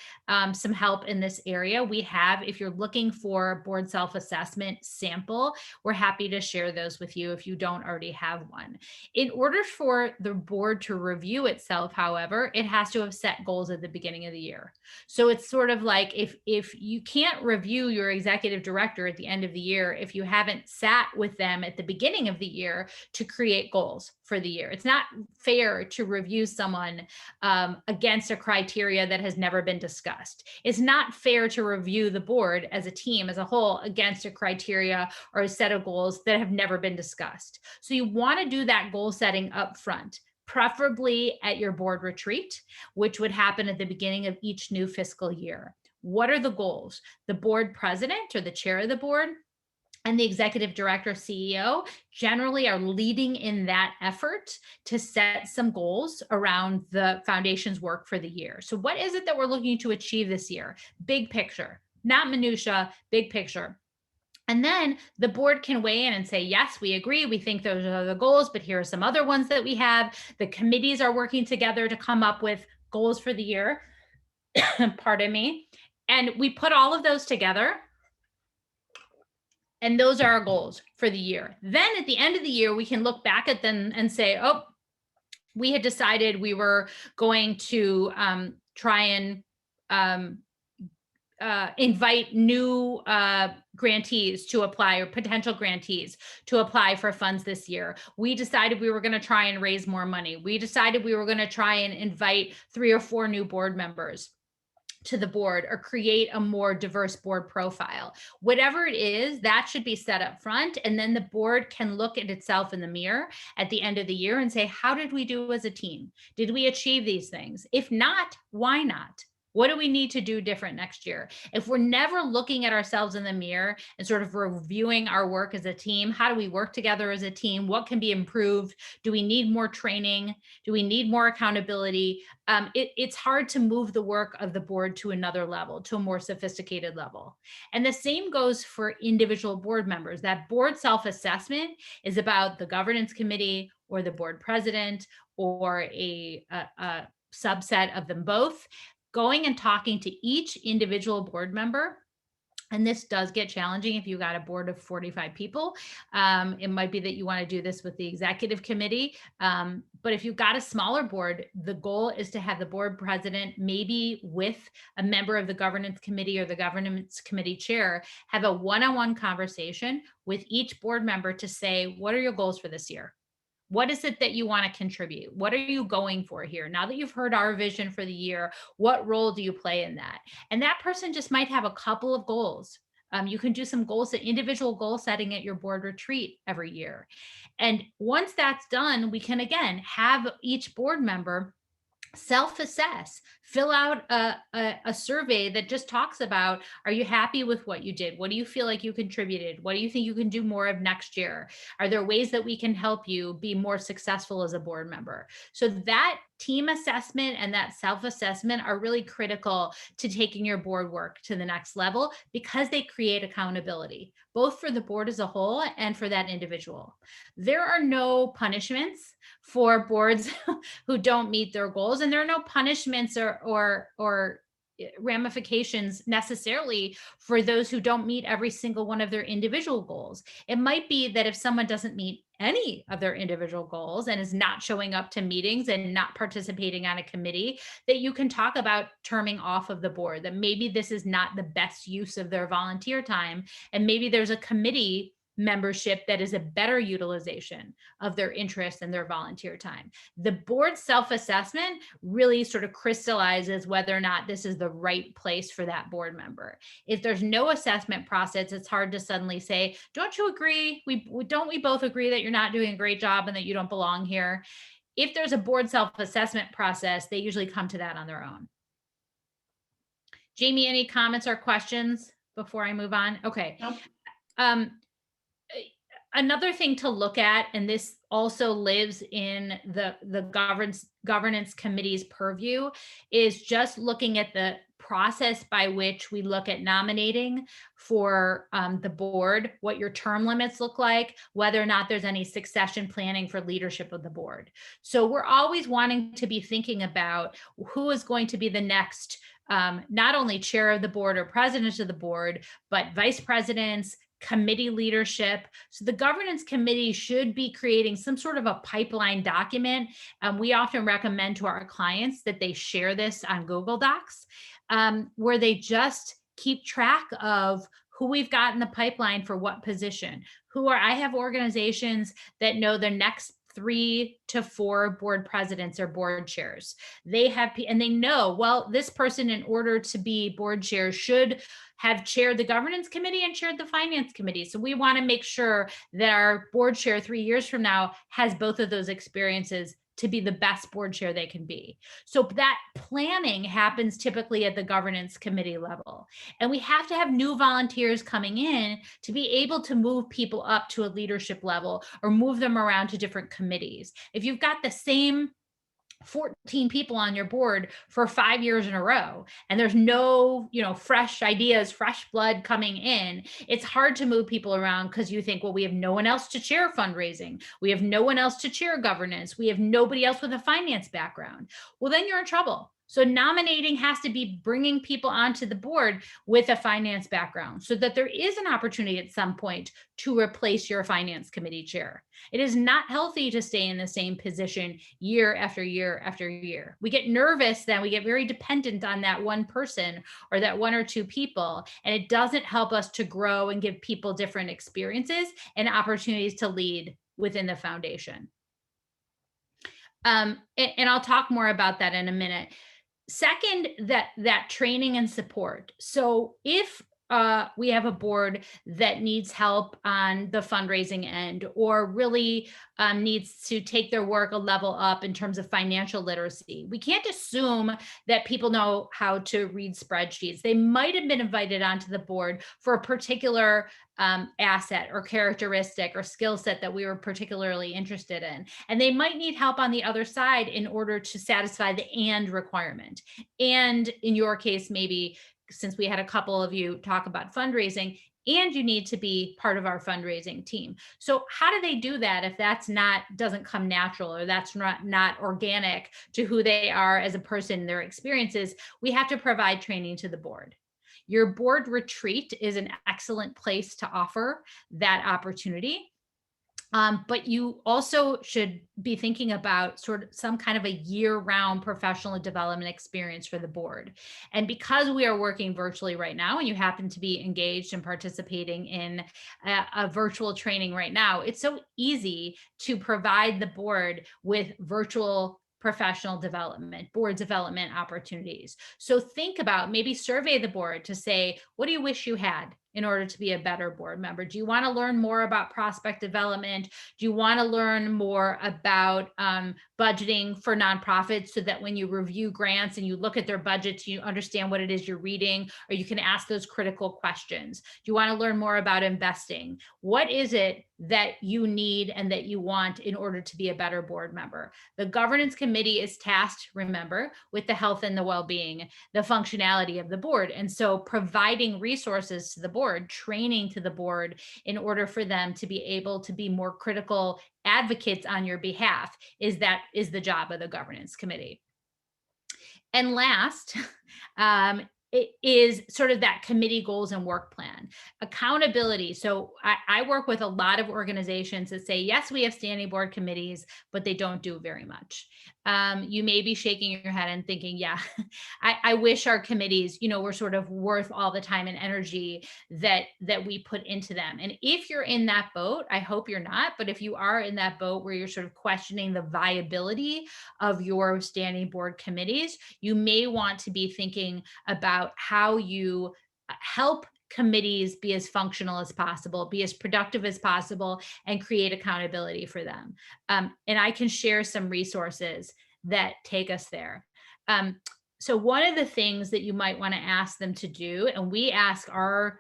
some help in this area. We have, if you're looking for board self-assessment sample, we're happy to share those with you if you don't already have one. In order for the board to review itself, however, it has to have set goals at the beginning of the year. So it's sort of like if you can't review your executive director at the end of the year, if you haven't sat with them at the beginning of the year to create goals for the year. It's not fair to review someone against a criteria that has never been discussed. It's not fair to review the board as a team, as a whole, against a criteria or a set of goals that have never been discussed. So you want to do that goal setting up front, preferably at your board retreat, which would happen at the beginning of each new fiscal year. What are the goals? The board president or the chair of the board and the executive director, CEO, generally are leading in that effort to set some goals around the foundation's work for the year. So what is it that we're looking to achieve this year? Big picture, not minutia, big picture. And then the board can weigh in and say, yes, we agree. We think those are the goals, but here are some other ones that we have. The committees are working together to come up with goals for the year. Pardon me. And we put all of those together. And those are our goals for the year. Then at the end of the year, we can look back at them and say, oh, we had decided we were going to try and invite new grantees to apply, or potential grantees to apply for funds this year. We decided we were going to try and raise more money. We decided we were going to try and invite 3 or 4 new board members. to the board or create a more diverse board profile. Whatever it is, that should be set up front. And then the board can look at itself in the mirror at the end of the year and say, how did we do as a team? Did we achieve these things? If not, why not? What do we need to do different next year? If we're never looking at ourselves in the mirror and sort of reviewing our work as a team, how do we work together as a team? What can be improved? Do we need more training? Do we need more accountability? It's hard to move the work of the board to another level, to a more sophisticated level. And the same goes for individual board members. That board self-assessment is about the governance committee or the board president or a subset of them both, going and talking to each individual board member. And this does get challenging if you've got a board of 45 people. It might be that you want to do this with the executive committee. But if you've got a smaller board, the goal is to have the board president, maybe with a member of the governance committee or the governance committee chair, have a one-on-one conversation with each board member to say, what are your goals for this year? What is it that you want to contribute? What are you going for here? Now that you've heard our vision for the year, what role do you play in that? And that person just might have a couple of goals. You can do some goals, individual goal setting at your board retreat every year. And once that's done, we can again have each board member self-assess, fill out a survey that just talks about, are you happy with what you did? What do you feel like you contributed? What do you think you can do more of next year? Are there ways that we can help you be more successful as a board member? So that team assessment and that self-assessment are really critical to taking your board work to the next level, because they create accountability, both for the board as a whole and for that individual. There are no punishments for boards who don't meet their goals, and there are no punishments or ramifications necessarily for those who don't meet every single one of their individual goals. It might be that if someone doesn't meet any of their individual goals and is not showing up to meetings and not participating on a committee, that you can talk about terming off of the board, that maybe this is not the best use of their volunteer time, and maybe there's a committee membership that is a better utilization of their interest and their volunteer time. The board self-assessment really sort of crystallizes whether or not this is the right place for that board member. If there's no assessment process, it's hard to suddenly say, don't you agree? Don't we both agree that you're not doing a great job and that you don't belong here? If there's a board self-assessment process, they usually come to that on their own. Jamie, any comments or questions before I move on? Okay. Nope. Another thing to look at, and this also lives in the governance committee's purview, is just looking at the process by which we look at nominating for the board, what your term limits look like, whether or not there's any succession planning for leadership of the board. So we're always wanting to be thinking about who is going to be the next, not only chair of the board or president of the board, but vice presidents, committee leadership. So the governance committee should be creating some sort of a pipeline document. We often recommend to our clients that they share this on Google Docs, where they just keep track of who we've got in the pipeline for what position. I have organizations that know the next 3 to 4 board presidents or board chairs. They have, and they know, well, this person, in order to be board chair, should have chaired the governance committee and chaired the finance committee. So we want to make sure that our board chair 3 years from now has both of those experiences to be the best board chair they can be. So that planning happens typically at the governance committee level. And we have to have new volunteers coming in to be able to move people up to a leadership level or move them around to different committees. If you've got the same 14 people on your board for 5 years in a row, and there's no, fresh ideas, fresh blood coming in, it's hard to move people around because you think, well, we have no one else to chair fundraising. We have no one else to chair governance. We have nobody else with a finance background. Well, then you're in trouble. So nominating has to be bringing people onto the board with a finance background so that there is an opportunity at some point to replace your finance committee chair. It is not healthy to stay in the same position year after year after year. We get nervous then, we get very dependent on that one person or that 1 or 2 people, and it doesn't help us to grow and give people different experiences and opportunities to lead within the foundation. And I'll talk more about that in a minute. Second, that training and support. So if we have a board that needs help on the fundraising end, or really needs to take their work a level up in terms of financial literacy, we can't assume that people know how to read spreadsheets. They might have been invited onto the board for a particular asset or characteristic or skill set that we were particularly interested in. And they might need help on the other side in order to satisfy the and requirement. And in your case, maybe since we had a couple of you talk about fundraising, and you need to be part of our fundraising team. So how do they do that if that's not, doesn't come natural, or that's not organic to who they are as a person, their experiences? We have to provide training to the board. Your board retreat is an excellent place to offer that opportunity. But you also should be thinking about sort of some kind of a year-round professional development experience for the board. And because we are working virtually right now, and you happen to be engaged and participating in a virtual training right now, it's so easy to provide the board with virtual professional development, board development opportunities. So think about, maybe survey the board to say, what do you wish you had in order to be a better board member? Do you want to learn more about prospect development? Do you want to learn more about budgeting for nonprofits, so that when you review grants and you look at their budgets, you understand what it is you're reading, or you can ask those critical questions? Do you want to learn more about investing? What is it that you need and that you want in order to be a better board member? The governance committee is tasked, remember, with the health and the well-being, the functionality of the board. And so providing resources to the board, training to the board in order for them to be able to be more critical advocates on your behalf is the job of the governance committee. And last, it is sort of that committee goals and work plan. Accountability. So I work with a lot of organizations that say, yes, we have standing board committees, but they don't do very much. You may be shaking your head and thinking, yeah, I wish our committees, were sort of worth all the time and energy that we put into them. And if you're in that boat, I hope you're not, but if you are in that boat where you're sort of questioning the viability of your standing board committees, you may want to be thinking about how you help committees be as functional as possible, be as productive as possible, and create accountability for them. And I can share some resources that take us there. So one of the things that you might want to ask them to do, and we ask our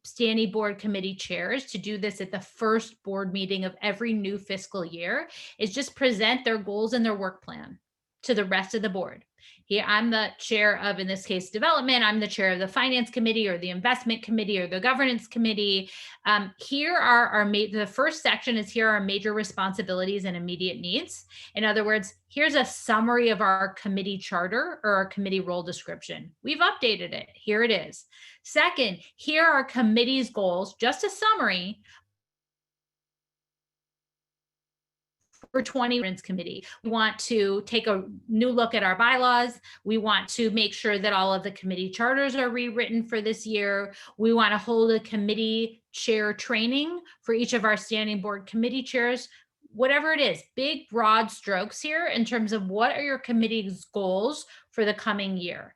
standing board committee chairs to do this at the first board meeting of every new fiscal year, is just present their goals and their work plan to the rest of the board. Here, I'm the chair of, in this case, development. I'm the chair of the finance committee or the investment committee or the governance committee. Here are the first section is, here are major responsibilities and immediate needs. In other words, here's a summary of our committee charter or our committee role description. We've updated it. Here it is. Second, here are committee's goals, just a summary for 20 committee. We want to take a new look at our bylaws. We want to make sure that all of the committee charters are rewritten for this year. We want to hold a committee chair training for each of our standing board committee chairs. Whatever it is, big broad strokes here in terms of what are your committee's goals for the coming year.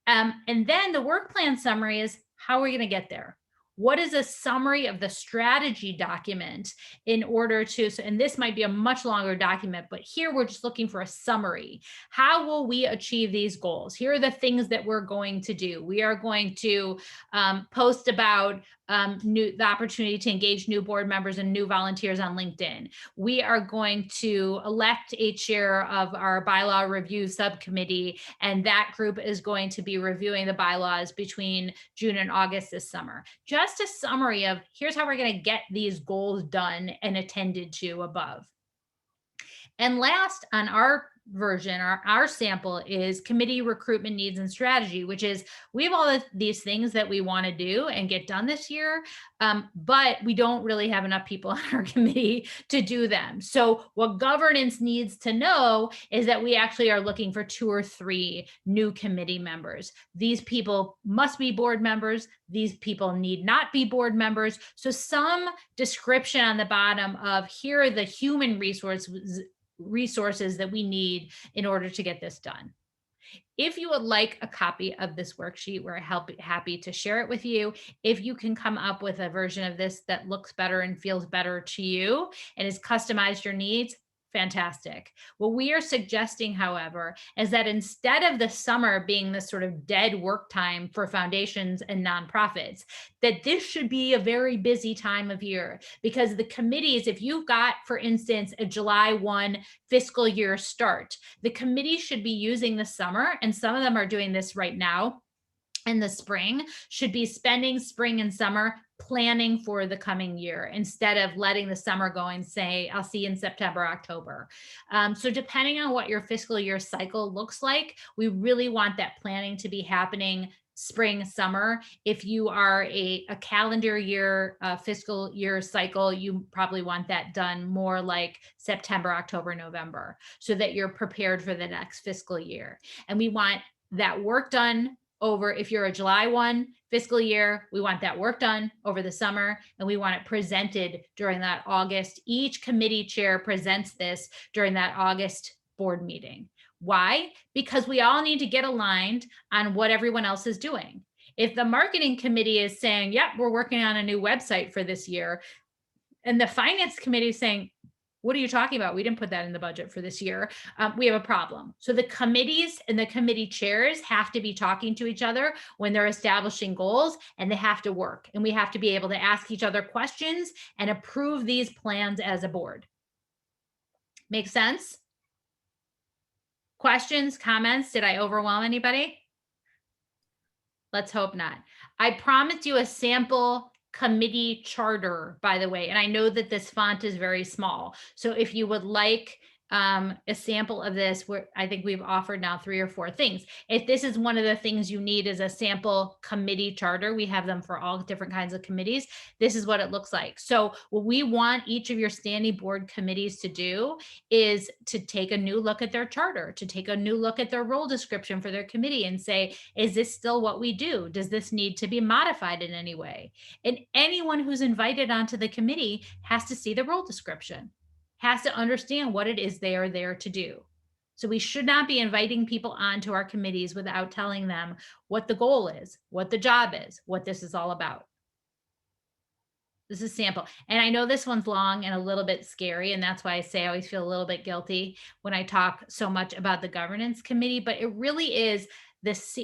And then the work plan summary is, how are we going to get there? What is a summary of the strategy document in order to, and this might be a much longer document, but here we're just looking for a summary. How will we achieve these goals? Here are the things that we're going to do. We are going to post about the opportunity to engage new board members and new volunteers on LinkedIn. We are going to elect a chair of our bylaw review subcommittee, and that group is going to be reviewing the bylaws between June and August this summer. Just a summary of, here's how we're going to get these goals done and attended to above. And last on our version, our sample is committee recruitment needs and strategy, which is, we have all of these things that we want to do and get done this year, but we don't really have enough people on our committee to do them. So what governance needs to know is that we actually are looking for 2 or 3 new committee members. These people must be board members. These people need not be board members. So some description on the bottom of, here are the human resources that we need in order to get this done. If you would like a copy of this worksheet, we're happy to share it with you. If you can come up with a version of this that looks better and feels better to you and is customized your needs, fantastic. What we are suggesting, however, is that instead of the summer being this sort of dead work time for foundations and nonprofits, that this should be a very busy time of year, because the committees, if you've got, for instance, a July 1 fiscal year start, the committee should be using the summer, and some of them are doing this right now in the spring, should be spending spring and summer planning for the coming year instead of letting the summer go and say, I'll see you in September, October. So depending on what your fiscal year cycle looks like, we really want that planning to be happening spring, summer. If you are a calendar year, fiscal year cycle, you probably want that done more like September, October, November, so that you're prepared for the next fiscal year. And we want that work done over, if you're a July 1 fiscal year, we want that work done over the summer, and we want it presented during that August. Each committee chair presents this during that August board meeting. Why? Because we all need to get aligned on what everyone else is doing. If the marketing committee is saying, yep, we're working on a new website for this year, and the finance committee is saying, what are you talking about? We didn't put that in the budget for this year. We have a problem. So the committees and the committee chairs have to be talking to each other when they're establishing goals, and they have to work. And we have to be able to ask each other questions and approve these plans as a board. Make sense? Questions, comments? Did I overwhelm anybody? Let's hope not. I promised you a sample committee charter, by the way, and I know that this font is very small. So if you would like a sample of this, where I think we've offered now 3 or 4 things. If this is one of the things you need is a sample committee charter, we have them for all different kinds of committees. This is what it looks like. So what we want each of your standing board committees to do is to take a new look at their charter, to take a new look at their role description for their committee and say, is this still what we do? Does this need to be modified in any way? And anyone who's invited onto the committee has to see the role description, has to understand what it is they are there to do. So we should not be inviting people onto our committees without telling them what the goal is, what the job is, what this is all about. This is sample. And I know this one's long and a little bit scary, and that's why I say I always feel a little bit guilty when I talk so much about the governance committee, but it really is this,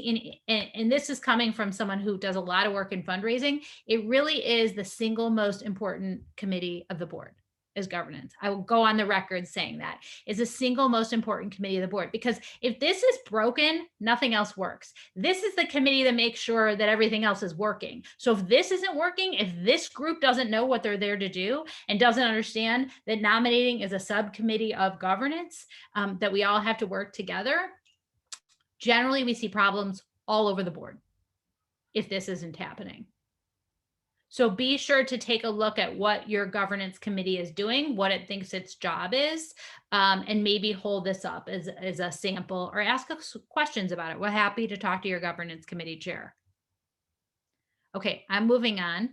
and this is coming from someone who does a lot of work in fundraising. It really is the single most important committee of the board. Is governance. I will go on the record saying that is the single most important committee of the board, because if this is broken, nothing else works. This is the committee that makes sure that everything else is working. So if this isn't working, if this group doesn't know what they're there to do and doesn't understand that nominating is a subcommittee of governance, that we all have to work together, generally we see problems all over the board if this isn't happening. So be sure to take a look at what your governance committee is doing, what it thinks its job is, and maybe hold this up as a sample or ask us questions about it. We're happy to talk to your governance committee chair. Okay, I'm moving on.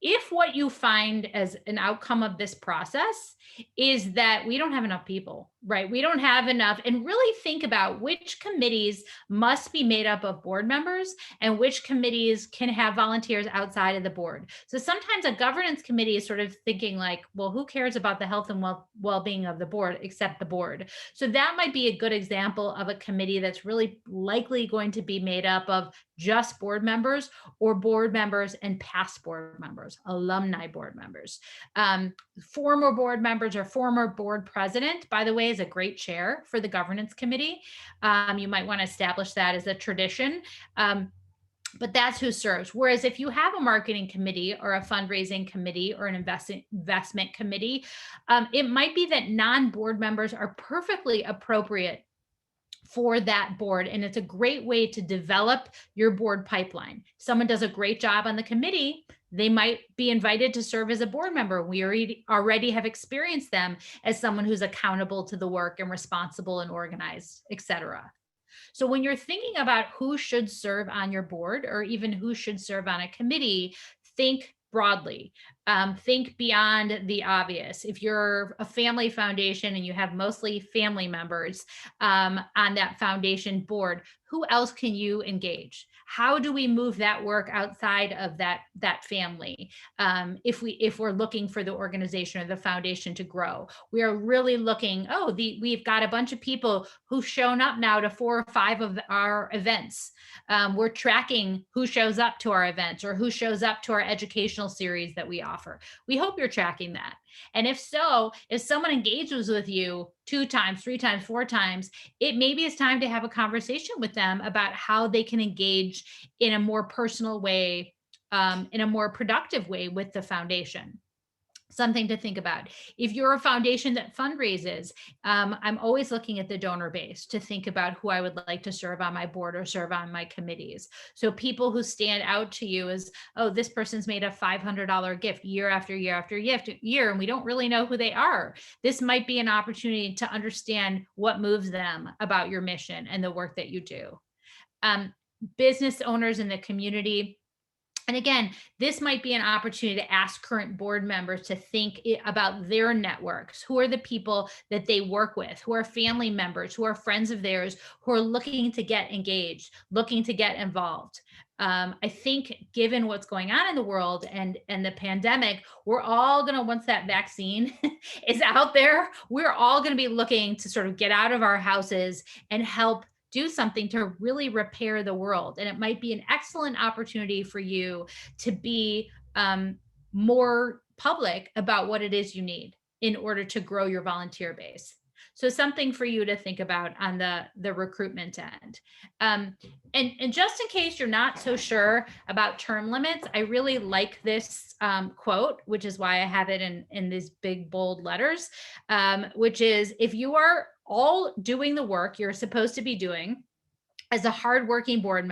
If what you find as an outcome of this process is that we don't have enough people, right? We don't have enough, and really think about which committees must be made up of board members and which committees can have volunteers outside of the board. So sometimes a governance committee is sort of thinking like, well, who cares about the health and well-being of the board except the board? So that might be a good example of a committee that's really likely going to be made up of just board members or board members and past board members, alumni board members. Former board members or former board president, by the way, is a great chair for the governance committee. You might want to establish that as a tradition. But that's who serves. Whereas if you have a marketing committee or a fundraising committee or an investment committee, it might be that non-board members are perfectly appropriate for that board. And it's a great way to develop your board pipeline. If someone does a great job on the committee, they might be invited to serve as a board member. We already have experienced them as someone who's accountable to the work and responsible and organized, etc. So when you're thinking about who should serve on your board or even who should serve on a committee, think broadly. Think beyond the obvious. If you're a family foundation and you have mostly family members on that foundation board, who else can you engage? How do we move that work outside of that family? If we're looking for the organization or the foundation to grow, we are really looking. We've got a bunch of people who've shown up now to 4 or 5 of our events. We're tracking who shows up to our events or who shows up to our educational series that we offer. We hope you're tracking that. And if so, if someone engages with you 2 times, 3 times, 4 times, it maybe is time to have a conversation with them about how they can engage in a more personal way, in a more productive way with the foundation. Something to think about. If you're a foundation that fundraises, I'm always looking at the donor base to think about who I would like to serve on my board or serve on my committees. So people who stand out to you as, oh, this person's made a $500 gift year after year after year, and we don't really know who they are. This might be an opportunity to understand what moves them about your mission and the work that you do. Business owners in the community, and again, this might be an opportunity to ask current board members to think about their networks. Who are the people that they work with? Who are family members? Who are friends of theirs who are looking to get engaged, looking to get involved? I think given what's going on in the world and the pandemic, we're all going to, once that vaccine is out there, we're all going to be looking to sort of get out of our houses and help do something to really repair the world. And it might be an excellent opportunity for you to be more public about what it is you need in order to grow your volunteer base. So something for you to think about on the recruitment end. And just in case you're not so sure about term limits, I really like this quote, which is why I have it in these big bold letters, which is, if you are all doing the work you're supposed to be doing as a hardworking board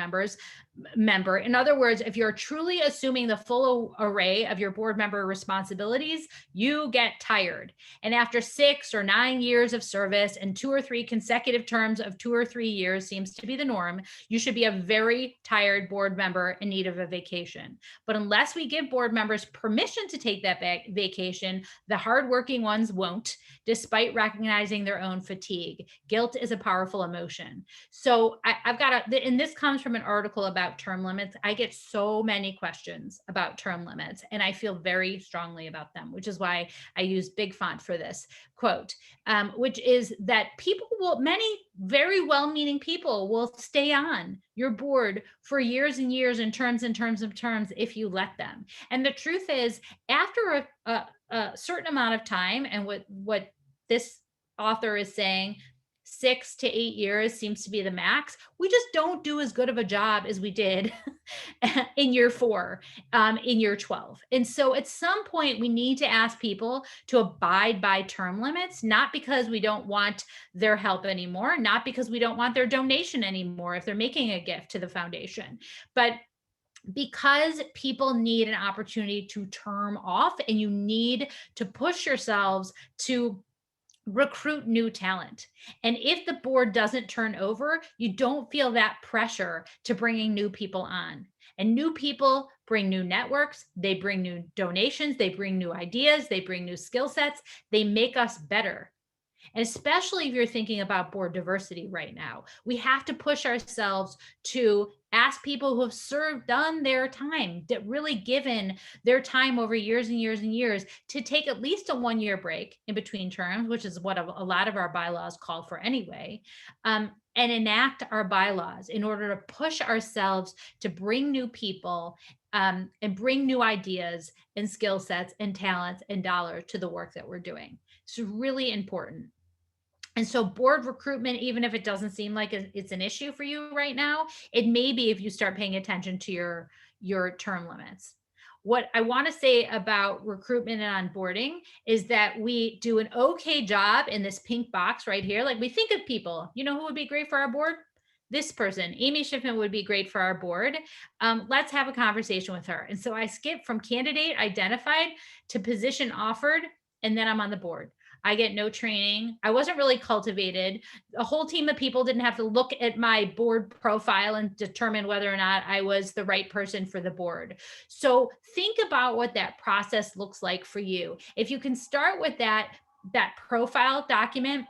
member. In other words, if you're truly assuming the full array of your board member responsibilities, you get tired. And after 6 or 9 years of service and 2 or 3 consecutive terms of 2 or 3 years seems to be the norm, you should be a very tired board member in need of a vacation. But unless we give board members permission to take that vacation, the hardworking ones won't, despite recognizing their own fatigue. Guilt is a powerful emotion. So I've got and this comes from an article about term limits. I get so many questions about term limits, and I feel very strongly about them, which is why I use big font for this quote, which is that many very well-meaning people will stay on your board for years and years and terms and terms of terms if you let them. And the truth is, after a certain amount of time, and what this author is saying, 6 to 8 years seems to be the max. We just don't do as good of a job as we did in year 4, in year 12. And so at some point, we need to ask people to abide by term limits, not because we don't want their help anymore, not because we don't want their donation anymore if they're making a gift to the foundation, but because people need an opportunity to term off, and you need to push yourselves to recruit new talent. And if the board doesn't turn over, you don't feel that pressure to bringing new people on. And new people bring new networks, they bring new donations, they bring new ideas, they bring new skill sets, they make us better. And especially if you're thinking about board diversity right now, we have to push ourselves to ask people who have done their time, that really given their time over years and years and years, to take at least a 1-year break in between terms, which is what a lot of our bylaws call for anyway, and enact our bylaws in order to push ourselves to bring new people and bring new ideas and skill sets and talents and dollars to the work that we're doing. It's really important. And so board recruitment, even if it doesn't seem like it's an issue for you right now, it may be if you start paying attention to your term limits. What I want to say about recruitment and onboarding is that we do an okay job in this pink box right here. Like, we think of people, who would be great for our board? This person, Amy Schiffman, would be great for our board. Let's have a conversation with her. And so I skip from candidate identified to position offered, and then I'm on the board. I get no training. I wasn't really cultivated. A whole team of people didn't have to look at my board profile and determine whether or not I was the right person for the board. So think about what that process looks like for you. If you can start with that profile document,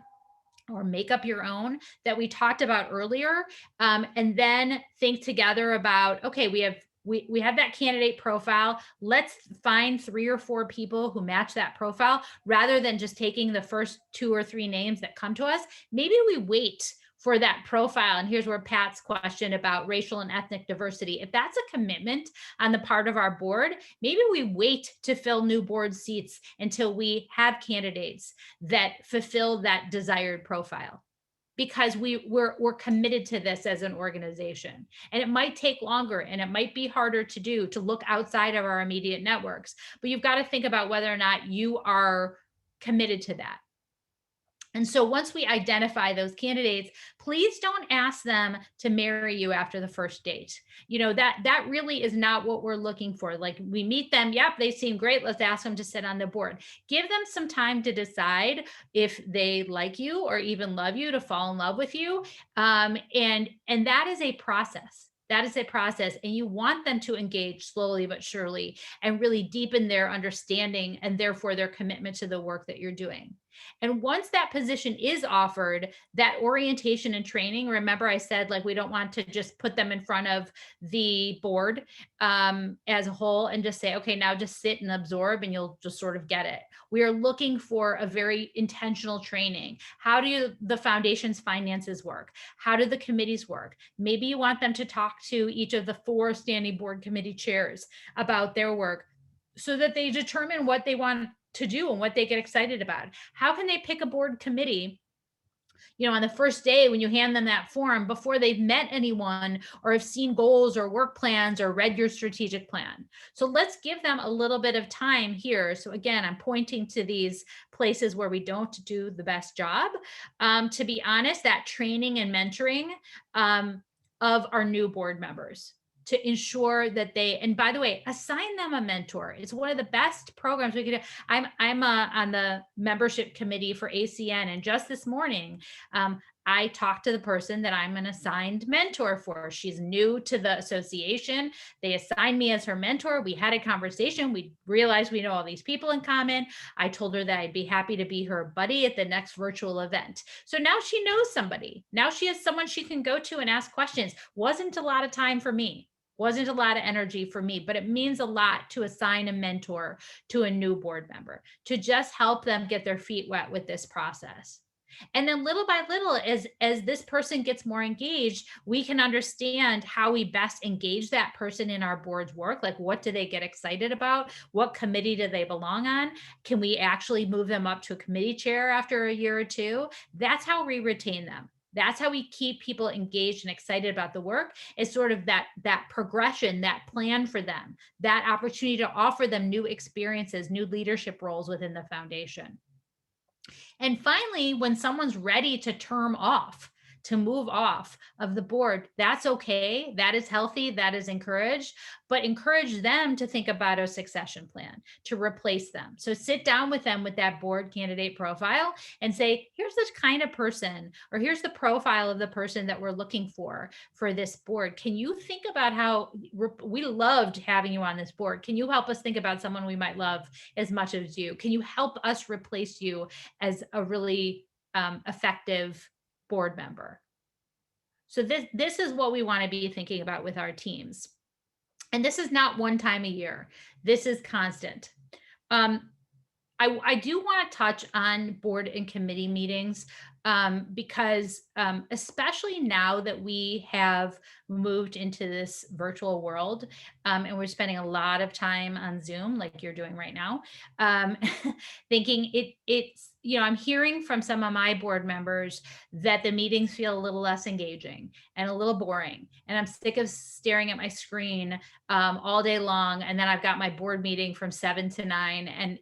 or make up your own that we talked about earlier, and then think together about, okay, we have that candidate profile. Let's find 3 or 4 people who match that profile rather than just taking the first 2 or 3 names that come to us. Maybe we wait for that profile. And here's where Pat's question about racial and ethnic diversity, if that's a commitment on the part of our board, maybe we wait to fill new board seats until we have candidates that fulfill that desired profile, because we're committed to this as an organization. And it might take longer and it might be harder to do, to look outside of our immediate networks, but you've got to think about whether or not you are committed to that. And so once we identify those candidates, please don't ask them to marry you after the first date. That really is not what we're looking for. Like, we meet them, yep, they seem great, let's ask them to sit on the board. Give them some time to decide if they like you or even love you, to fall in love with you. And that is a process. That is a process. And you want them to engage slowly but surely and really deepen their understanding and therefore their commitment to the work that you're doing. And once that position is offered, that orientation and training, remember I said, like, we don't want to just put them in front of the board as a whole and just say, okay, now just sit and absorb and you'll just sort of get it. We are looking for a very intentional training. How do the foundation's finances work? How do the committees work? Maybe you want them to talk to each of the 4 standing board committee chairs about their work so that they determine what they want to do and what they get excited about. How can they pick a board committee, on the first day when you hand them that form, before they've met anyone or have seen goals or work plans or read your strategic plan? So let's give them a little bit of time here. So again, I'm pointing to these places where we don't do the best job. To be honest, that training and mentoring of our new board members, to ensure that they, and by the way, assign them a mentor. It's one of the best programs we could do. I'm on the membership committee for ACN, and just this morning, I talked to the person that I'm an assigned mentor for. She's new to the association. They assigned me as her mentor. We had a conversation. We realized we know all these people in common. I told her that I'd be happy to be her buddy at the next virtual event. So now she knows somebody. Now she has someone she can go to and ask questions. Wasn't a lot of time for me. Wasn't a lot of energy for me, but it means a lot to assign a mentor to a new board member, to just help them get their feet wet with this process. And then little by little, as this person gets more engaged, we can understand how we best engage that person in our board's work. Like, what do they get excited about? What committee do they belong on? Can we actually move them up to a committee chair after a year or two? That's how we retain them. That's how we keep people engaged and excited about the work, is sort of that progression, that plan for them, that opportunity to offer them new experiences, new leadership roles within the foundation. And finally, when someone's ready to term off, to move off of the board, that's okay. That is healthy. That is encouraged, but encourage them to think about a succession plan to replace them. So sit down with them with that board candidate profile and say, here's the kind of person, or here's the profile of the person that we're looking for this board. Can you think about how we loved having you on this board? Can you help us think about someone we might love as much as you? Can you help us replace you as a really effective board member? So this is what we want to be thinking about with our teams. And this is not one time a year. This is constant. I do want to touch on board and committee meetings because especially now that we have moved into this virtual world and we're spending a lot of time on Zoom, like you're doing right now, thinking it's, I'm hearing from some of my board members that the meetings feel a little less engaging and a little boring. And I'm sick of staring at my screen all day long. And then I've got my board meeting from 7 to 9. And,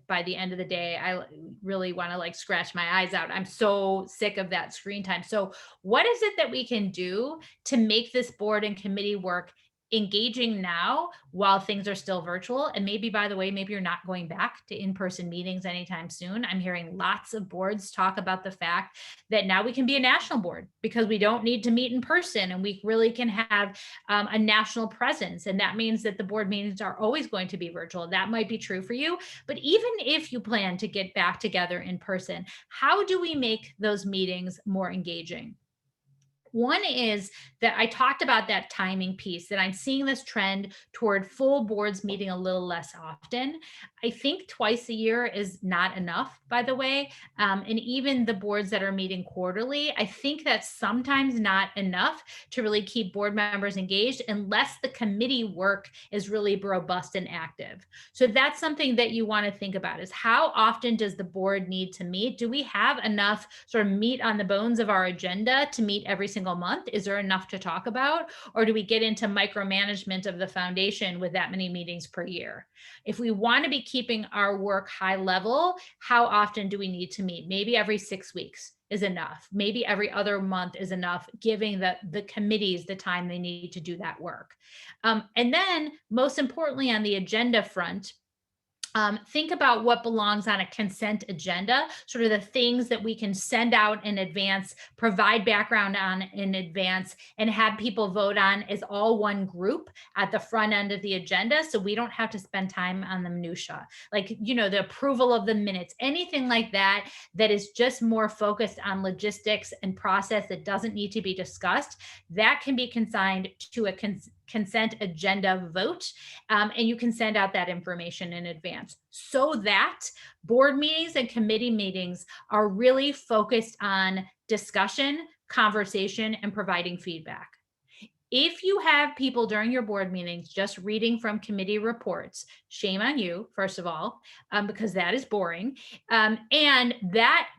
by the end of the day, I really want to like scratch my eyes out. I'm so sick of that screen time. So what is it that we can do to make this board and committee work engaging now while things are still virtual. And maybe, by the way, maybe you're not going back to in-person meetings anytime soon. I'm hearing lots of boards talk about the fact that now we can be a national board because we don't need to meet in person, and we really can have a national presence. And that means that the board meetings are always going to be virtual. That might be true for you. But even if you plan to get back together in person, how do we make those meetings more engaging? One is that I talked about that timing piece, that I'm seeing this trend toward full boards meeting a little less often. I think twice a year is not enough, by the way. And even the boards that are meeting quarterly, I think that's sometimes not enough to really keep board members engaged unless the committee work is really robust and active. So that's something that you want to think about, is how often does the board need to meet? Do we have enough sort of meat on the bones of our agenda to meet every single month? Is there enough to talk about? Or do we get into micromanagement of the foundation with that many meetings per year? If we want to be keeping our work high level, how often do we need to meet? Maybe every 6 weeks is enough. Maybe every other month is enough, giving the committees the time they need to do that work. And then, most importantly, on the agenda front, think about what belongs on a consent agenda, sort of the things that we can send out in advance, provide background on in advance, and have people vote on as all one group at the front end of the agenda. So we don't have to spend time on the minutia, like, the approval of the minutes, anything like that, that is just more focused on logistics and process that doesn't need to be discussed. That can be consigned to a consent agenda vote. And you can send out that information in advance so that board meetings and committee meetings are really focused on discussion, conversation, and providing feedback. If you have people during your board meetings just reading from committee reports, shame on you, first of all, because that is boring. And that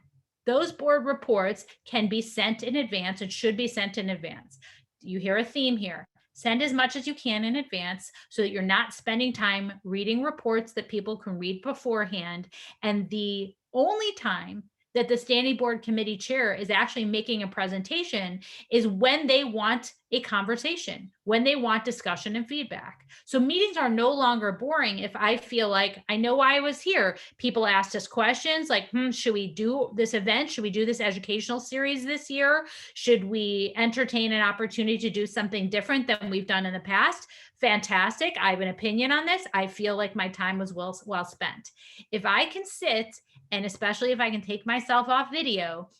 those board reports can be sent in advance and should be sent in advance. You hear a theme here. Send as much as you can in advance so that you're not spending time reading reports that people can read beforehand. And the only time that the standing board committee chair is actually making a presentation is when they want a conversation, when they want discussion and feedback. So meetings are no longer boring if I feel like I know why I was here. People asked us questions like, should we do this event? Should we do this educational series this year? Should we entertain an opportunity to do something different than we've done in the past? Fantastic. I have an opinion on this. I feel like my time was well spent. If I can sit, and especially if I can take myself off video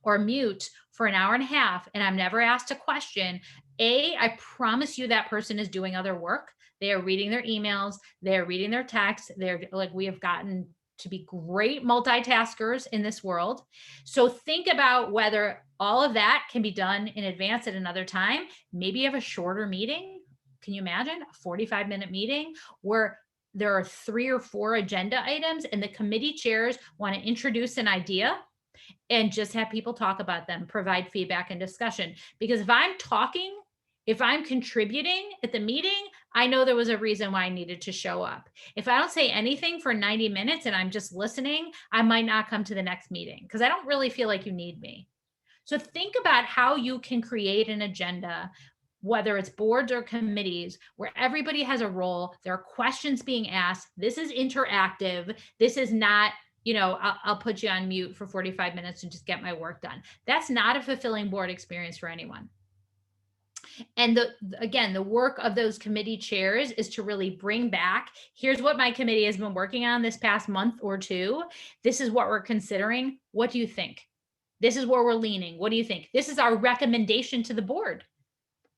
or mute for an hour and a half and I'm never asked a question, I promise you that person is doing other work. They are reading their emails, they're reading their texts. They're like, we have gotten to be great multitaskers in this world. So think about whether all of that can be done in advance at another time. Maybe you have a shorter meeting. Can you imagine a 45-minute meeting where there are 3 or 4 agenda items and the committee chairs want to introduce an idea and just have people talk about them, provide feedback and discussion? Because if I'm talking, if I'm contributing at the meeting, I know there was a reason why I needed to show up. If I don't say anything for 90 minutes and I'm just listening, I might not come to the next meeting because I don't really feel like you need me. So think about how you can create an agenda, whether it's boards or committees, where everybody has a role. There are questions being asked. This is interactive. This is not, I'll put you on mute for 45 minutes and just get my work done. That's not a fulfilling board experience for anyone. And the work of those committee chairs is to really bring back, here's what my committee has been working on this past month or two. This is what we're considering. What do you think? This is where we're leaning. What do you think? This is our recommendation to the board.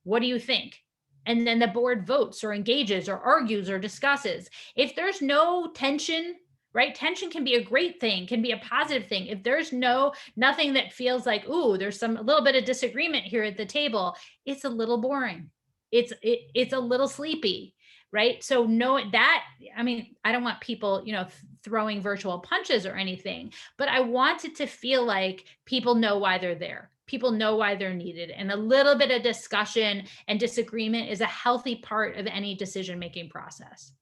What do you think? And then the board votes or engages or argues or discusses. If there's no tension, right? Tension can be a great thing, can be a positive thing. If there's nothing that feels like, ooh, there's a little bit of disagreement here at the table, it's a little boring. It's a little sleepy, right? So I don't want people, throwing virtual punches or anything, but I want it to feel like people know why they're there. People know why they're needed. And a little bit of discussion and disagreement is a healthy part of any decision-making process.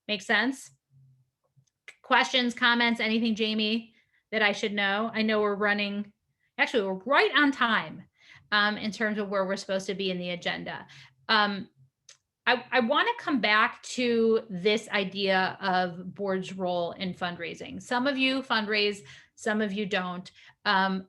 Make sense? Questions, comments, anything, Jamie, that I should know? I know we're right on time in terms of where we're supposed to be in the agenda. Um, I want to come back to this idea of board's role in fundraising. Some of you fundraise, some of you don't.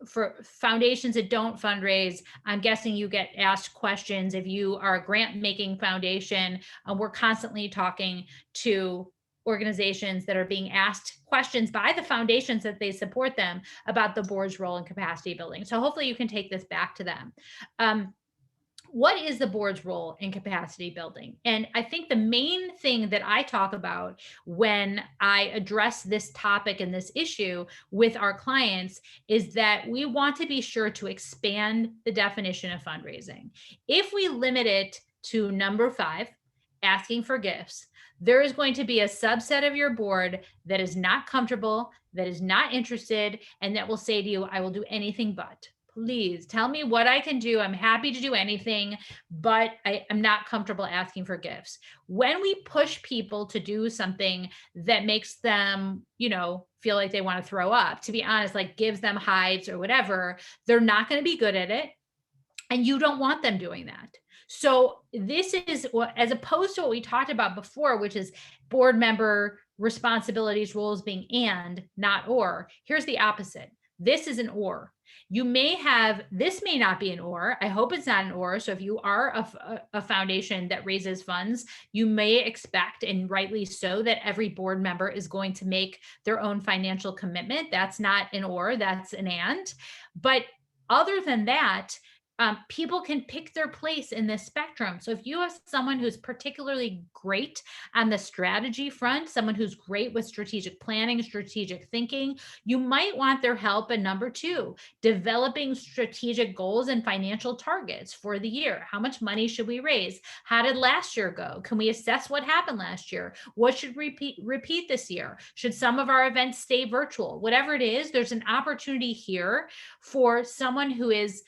For foundations that don't fundraise, I'm guessing you get asked questions. If you are a grant making foundation, we're constantly talking to organizations that are being asked questions by the foundations that they support them about the board's role in capacity building. So hopefully you can take this back to them. What is the board's role in capacity building? And I think the main thing that I talk about when I address this topic and this issue with our clients is that we want to be sure to expand the definition of fundraising. If we limit it to number 5, asking for gifts, there is going to be a subset of your board that is not comfortable, that is not interested, and that will say to you, I will do anything but. Please tell me what I can do. I'm happy to do anything, but I'm not comfortable asking for gifts. When we push people to do something that makes them, feel like they want to throw up, to be honest, like gives them hives or whatever, they're not going to be good at it. And you don't want them doing that. So this is what, as opposed to what we talked about before, which is board member responsibilities, roles being and, not or. Here's the opposite. This is an or. This may not be an or. I hope it's not an or. So if you are a foundation that raises funds, you may expect, and rightly so, that every board member is going to make their own financial commitment. That's not an or, that's an and. But other than that, people can pick their place in this spectrum. So if you have someone who's particularly great on the strategy front, someone who's great with strategic planning, strategic thinking, you might want their help in number 2, developing strategic goals and financial targets for the year. How much money should we raise? How did last year go? Can we assess what happened last year? What should repeat this year? Should some of our events stay virtual? Whatever it is, there's an opportunity here for someone who is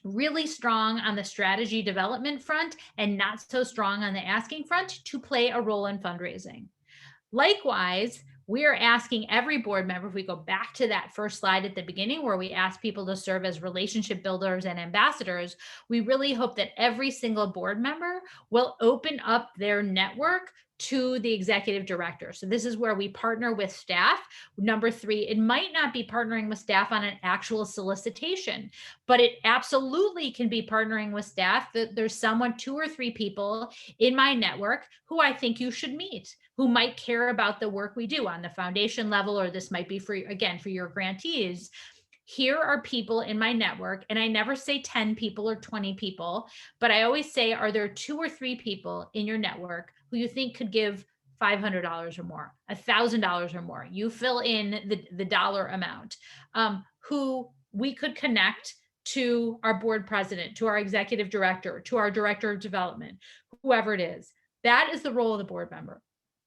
really strong on the strategy development front and not so strong on the asking front to play a role in fundraising. Likewise, we are asking every board member, if we go back to that first slide at the beginning where we ask people to serve as relationship builders and ambassadors, we really hope that every single board member will open up their network to the executive director. So this is where we partner with staff. Number 3, it might not be partnering with staff on an actual solicitation, but it absolutely can be partnering with staff that there's someone, 2 or 3 people in my network who I think you should meet, who might care about the work we do on the foundation level, or this might be for your grantees. Here are people in my network, and I never say 10 people or 20 people, but I always say, are there 2 or 3 people in your network who you think could give $500 or more, $1,000 or more? You fill in the dollar amount, who we could connect to our board president, to our executive director, to our director of development, whoever it is. That is the role of the board member.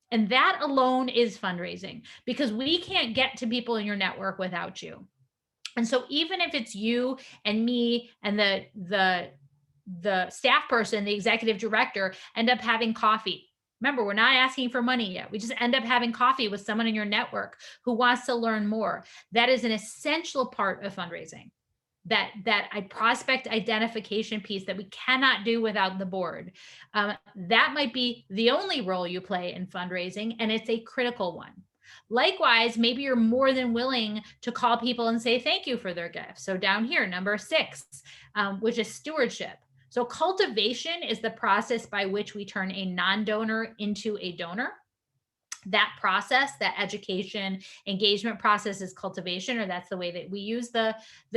And that alone is fundraising, because we can't get to people in your network without you. And so even if it's you and me and the staff person, the executive director, end up having coffee. Remember, we're not asking for money yet. We just end up having coffee with someone in your network who wants to learn more. That is an essential part of fundraising. That prospect identification piece that we cannot do without the board. That might be the only role you play in fundraising, and it's a critical one. Likewise, maybe you're more than willing to call people and say thank you for their gifts. So down here, number 6, which is stewardship. So cultivation is the process by which we turn a non-donor into a donor. That process, that education engagement process, is cultivation, or that's the way that we use the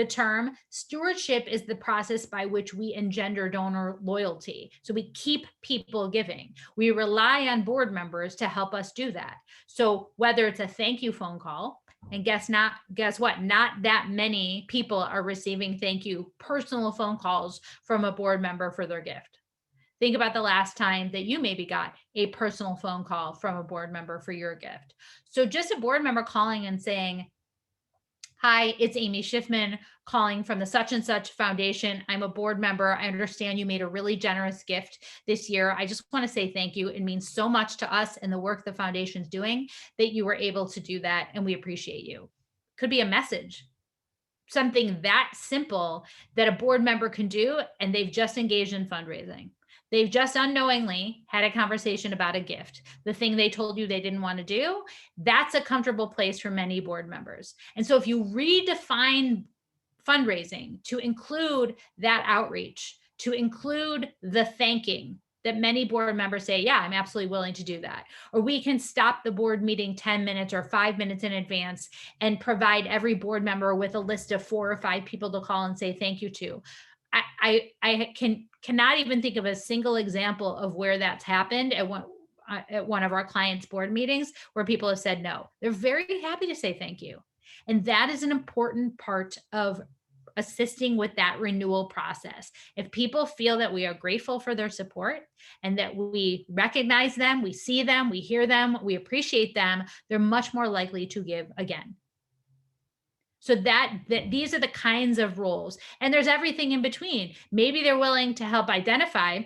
term. Stewardship is the process by which we engender donor loyalty. So we keep people giving. We rely on board members to help us do that. So whether it's a thank you phone call, and guess what? Not that many people are receiving thank you personal phone calls from a board member for their gift. Think about the last time that you maybe got a personal phone call from a board member for your gift. So just a board member calling and saying, hi, it's Amy Schiffman calling from the such and such foundation. I'm a board member. I understand you made a really generous gift this year. I just want to say thank you. It means so much to us and the work the foundation's doing that you were able to do that, and we appreciate you. Could be a message. Something that simple that a board member can do, and they've just engaged in fundraising. They've just unknowingly had a conversation about a gift, the thing they told you they didn't want to do. That's a comfortable place for many board members. And so if you redefine fundraising to include that outreach, to include the thanking, that many board members say, yeah, I'm absolutely willing to do that. Or we can stop the board meeting 10 minutes or 5 minutes in advance and provide every board member with a list of 4 or 5 people to call and say thank you to. I cannot even think of a single example of where that's happened at one of our clients' board meetings where people have said no. They're very happy to say thank you. And that is an important part of assisting with that renewal process. If people feel that we are grateful for their support and that we recognize them, we see them, we hear them, we appreciate them, they're much more likely to give again. So that these are the kinds of roles, and there's everything in between. Maybe they're willing to help identify.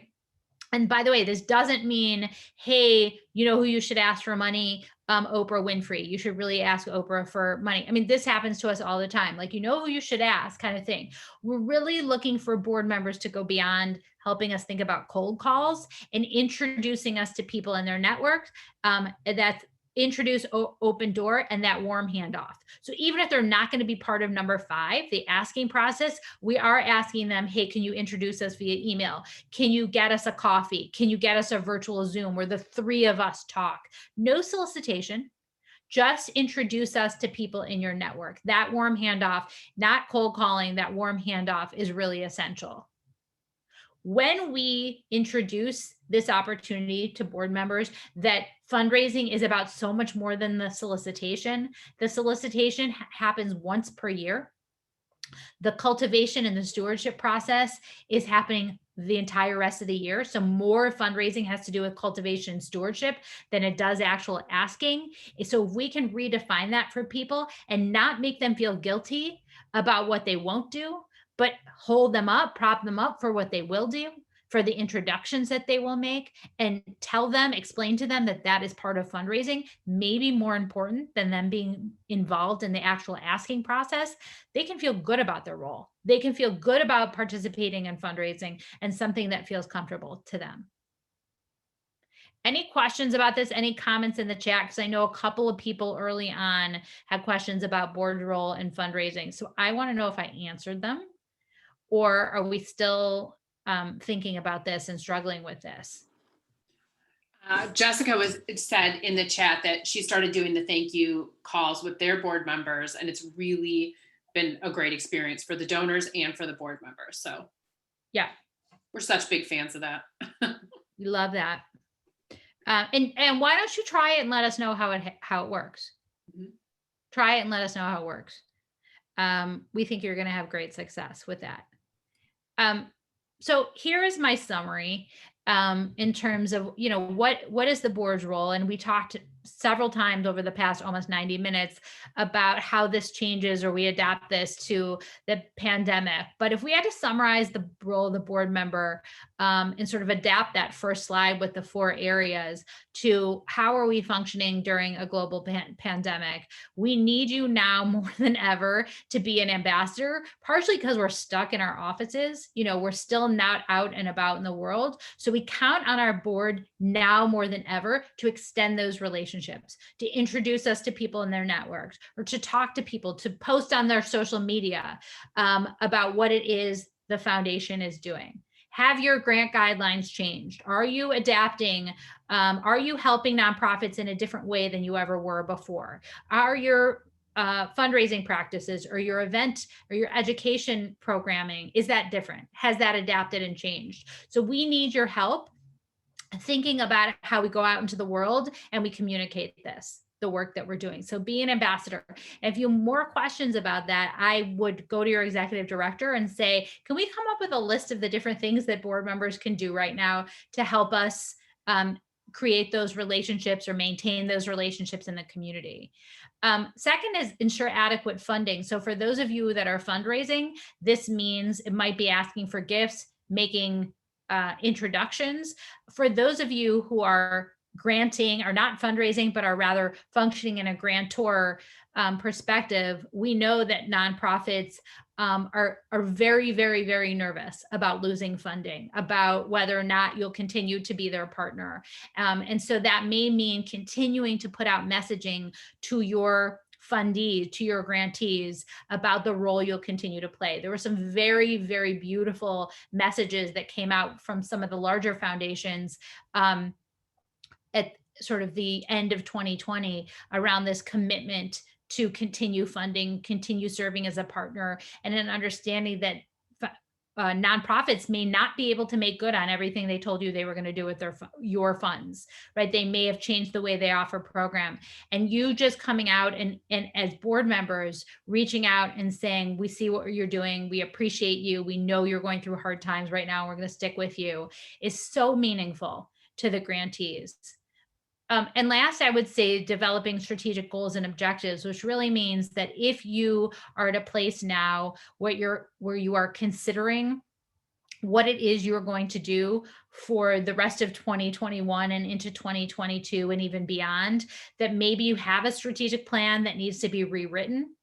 And by the way, this doesn't mean, hey, you know who you should ask for money? Oprah Winfrey. You should really ask Oprah for money. I mean, this happens to us all the time. Like, you know who you should ask, kind of thing. We're really looking for board members to go beyond helping us think about cold calls and introducing us to people in their network. That's introduce open door and that warm handoff. So even if they're not going to be part of number 5, the asking process, we are asking them, hey, can you introduce us via email? Can you get us a coffee? Can you get us a virtual Zoom where the 3 of us talk? No solicitation. Just introduce us to people in your network. That warm handoff, not cold calling, that warm handoff is really essential. When we introduce this opportunity to board members that fundraising is about so much more than the solicitation happens once per year. The cultivation and the stewardship process is happening the entire rest of the year. So more fundraising has to do with cultivation and stewardship than it does actual asking. So if we can redefine that for people and not make them feel guilty about what they won't do, but hold them up, prop them up for what they will do, for the introductions that they will make, and tell them, explain to them that that is part of fundraising, maybe more important than them being involved in the actual asking process. They can feel good about their role. They can feel good about participating in fundraising and something that feels comfortable to them. Any questions about this? Any comments in the chat? Because I know a couple of people early on had questions about board role and fundraising. So I want to know if I answered them, or are we still thinking about this and struggling with this? Jessica said in the chat that she started doing the thank you calls with their board members, and it's really been a great experience for the donors and for the board members. So yeah, we're such big fans of that. We love that. And why don't you try it and let us know how it works? Mm-hmm. Try it and let us know how it works. We think you're going to have great success with that. So here is my summary in terms of, what is the board's role? And we talked several times over the past almost 90 minutes about how this changes or we adapt this to the pandemic. But if we had to summarize the role of the board member and sort of adapt that first slide with the 4 areas to how are we functioning during a global pandemic, we need you now more than ever to be an ambassador, partially because we're stuck in our offices. We're still not out and about in the world. So we count on our board now more than ever to extend those relationships, to introduce us to people in their networks, or to talk to people, to post on their social media about what it is the foundation is doing. Have your grant guidelines changed? Are you adapting? Are you helping nonprofits in a different way than you ever were before? Are your fundraising practices or your event or your education programming, is that different? Has that adapted and changed? So we need your help thinking about how we go out into the world and we communicate the work that we're doing. So be an ambassador. And if you have more questions about that, I would go to your executive director and say, can we come up with a list of the different things that board members can do right now to help us create those relationships or maintain those relationships in the community? Second is ensure adequate funding. So for those of you that are fundraising, this means it might be asking for gifts, making introductions. For those of you who are granting, are not fundraising, but are rather functioning in a grantor perspective, we know that nonprofits are very, very, very nervous about losing funding, about whether or not you'll continue to be their partner. And so that may mean continuing to put out messaging to your fundees, to your grantees, about the role you'll continue to play. There were some very, very beautiful messages that came out from some of the larger foundations at sort of the end of 2020 around this commitment to continue funding, continue serving as a partner, and an understanding that nonprofits may not be able to make good on everything they told you they were going to do with your funds, right? They may have changed the way they offer program, and you just coming out and as board members reaching out and saying, we see what you're doing, we appreciate you, we know you're going through hard times right now, we're going to stick with you, is so meaningful to the grantees. And last, I would say developing strategic goals and objectives, which really means that if you are at a place now where you are considering what it is you're going to do for the rest of 2021 and into 2022 and even beyond, that maybe you have a strategic plan that needs to be rewritten.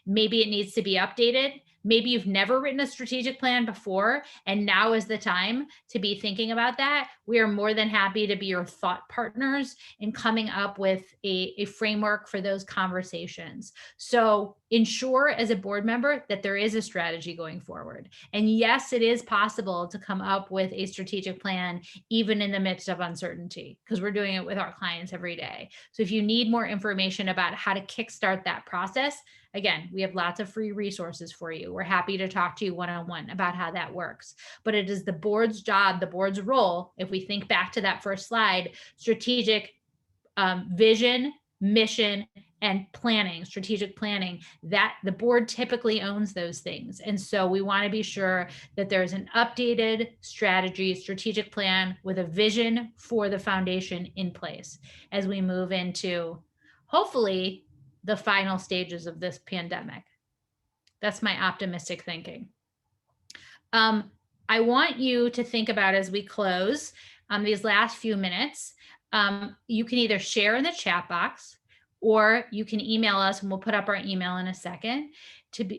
Maybe it needs to be updated. Maybe you've never written a strategic plan before, and now is the time to be thinking about that. We are more than happy to be your thought partners in coming up with a framework for those conversations. So ensure as a board member that there is a strategy going forward. And yes, it is possible to come up with a strategic plan even in the midst of uncertainty, because we're doing it with our clients every day. So if you need more information about how to kickstart that process, again, we have lots of free resources for you. We're happy to talk to you one-on-one about how that works. But it is the board's job, the board's role, if we think back to that first slide, strategic vision, mission, and planning, strategic planning, that the board typically owns those things. And so we want to be sure that there's an updated strategy, strategic plan with a vision for the foundation in place as we move into, hopefully, the final stages of this pandemic. That's my optimistic thinking. I want you to think about, as we close these last few minutes, you can either share in the chat box, or you can email us, and we'll put up our email in a second,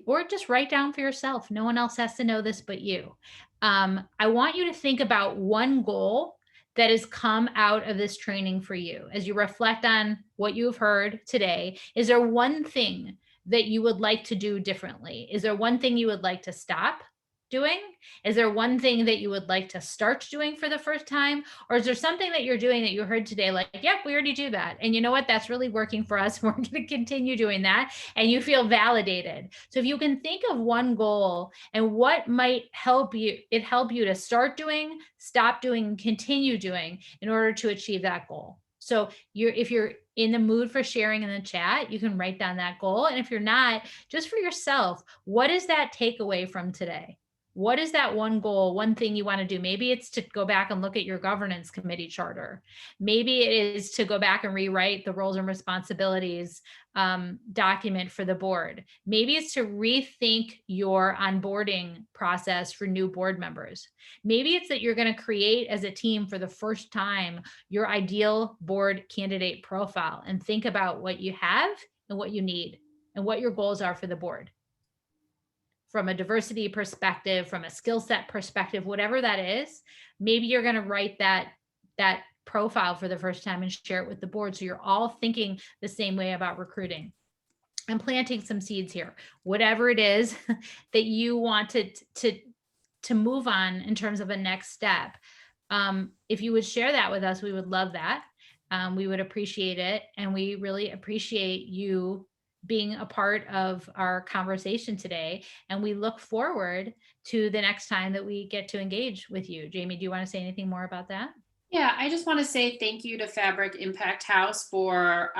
or just write down for yourself. No one else has to know this but you. I want you to think about one goal that has come out of this training for you. As you reflect on what you've heard today, is there one thing that you would like to do differently? Is there one thing you would like to stop doing? Is there one thing that you would like to start doing for the first time? Or is there something that you're doing that you heard today, like, yep, we already do that, and you know what, that's really working for us, we're going to continue doing that, and you feel validated? So if you can think of one goal and what might help you to start doing, stop doing, and continue doing in order to achieve that goal. So if you're in the mood for sharing in the chat, you can write down that goal. And if you're not, just for yourself, what is that takeaway from today? What is that one goal, one thing you want to do? Maybe it's to go back and look at your governance committee charter. Maybe it is to go back and rewrite the roles and responsibilities document for the board. Maybe it's to rethink your onboarding process for new board members. Maybe it's that you're going to create as a team for the first time your ideal board candidate profile and think about what you have and what you need and what your goals are for the board. From a diversity perspective, from a skill set perspective, whatever that is, maybe you're going to write that profile for the first time and share it with the board, so you're all thinking the same way about recruiting. I'm planting some seeds here. Whatever it is that you wanted to move on in terms of a next step, if you would share that with us, we would love that. We would appreciate it, and we really appreciate you being a part of our conversation today. And we look forward to the next time that we get to engage with you. Jamie, do you want to say anything more about that? Yeah, I just want to say thank you to Fabric Impact House for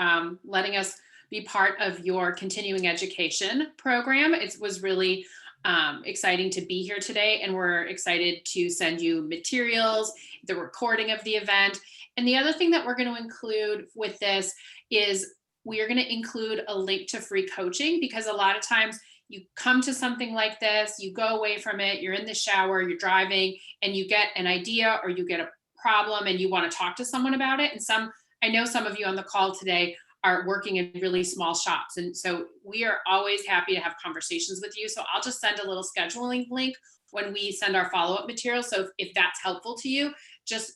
letting us be part of your continuing education program. It was really exciting to be here today, and we're excited to send you materials, the recording of the event. And the other thing that we're going to include with this is we are going to include a link to free coaching, because a lot of times you come to something like this, you go away from it, you're in the shower, you're driving, and you get an idea or you get a problem and you want to talk to someone about it. And I know some of you on the call today are working in really small shops. And so we are always happy to have conversations with you. So I'll just send a little scheduling link when we send our follow-up material. So if that's helpful to you, just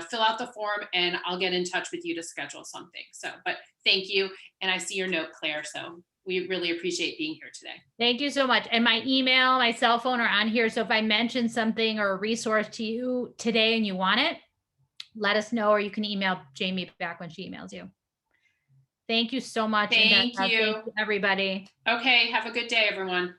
fill out the form and I'll get in touch with you to schedule something. So, but thank you. And I see your note, Claire. So we really appreciate being here today. Thank you so much. And my email, my cell phone are on here. So if I mention something or a resource to you today and you want it, let us know, or you can email Jamie back when she emails you. Thank you so much. Thank you. Thank you, everybody. Okay. Have a good day, everyone.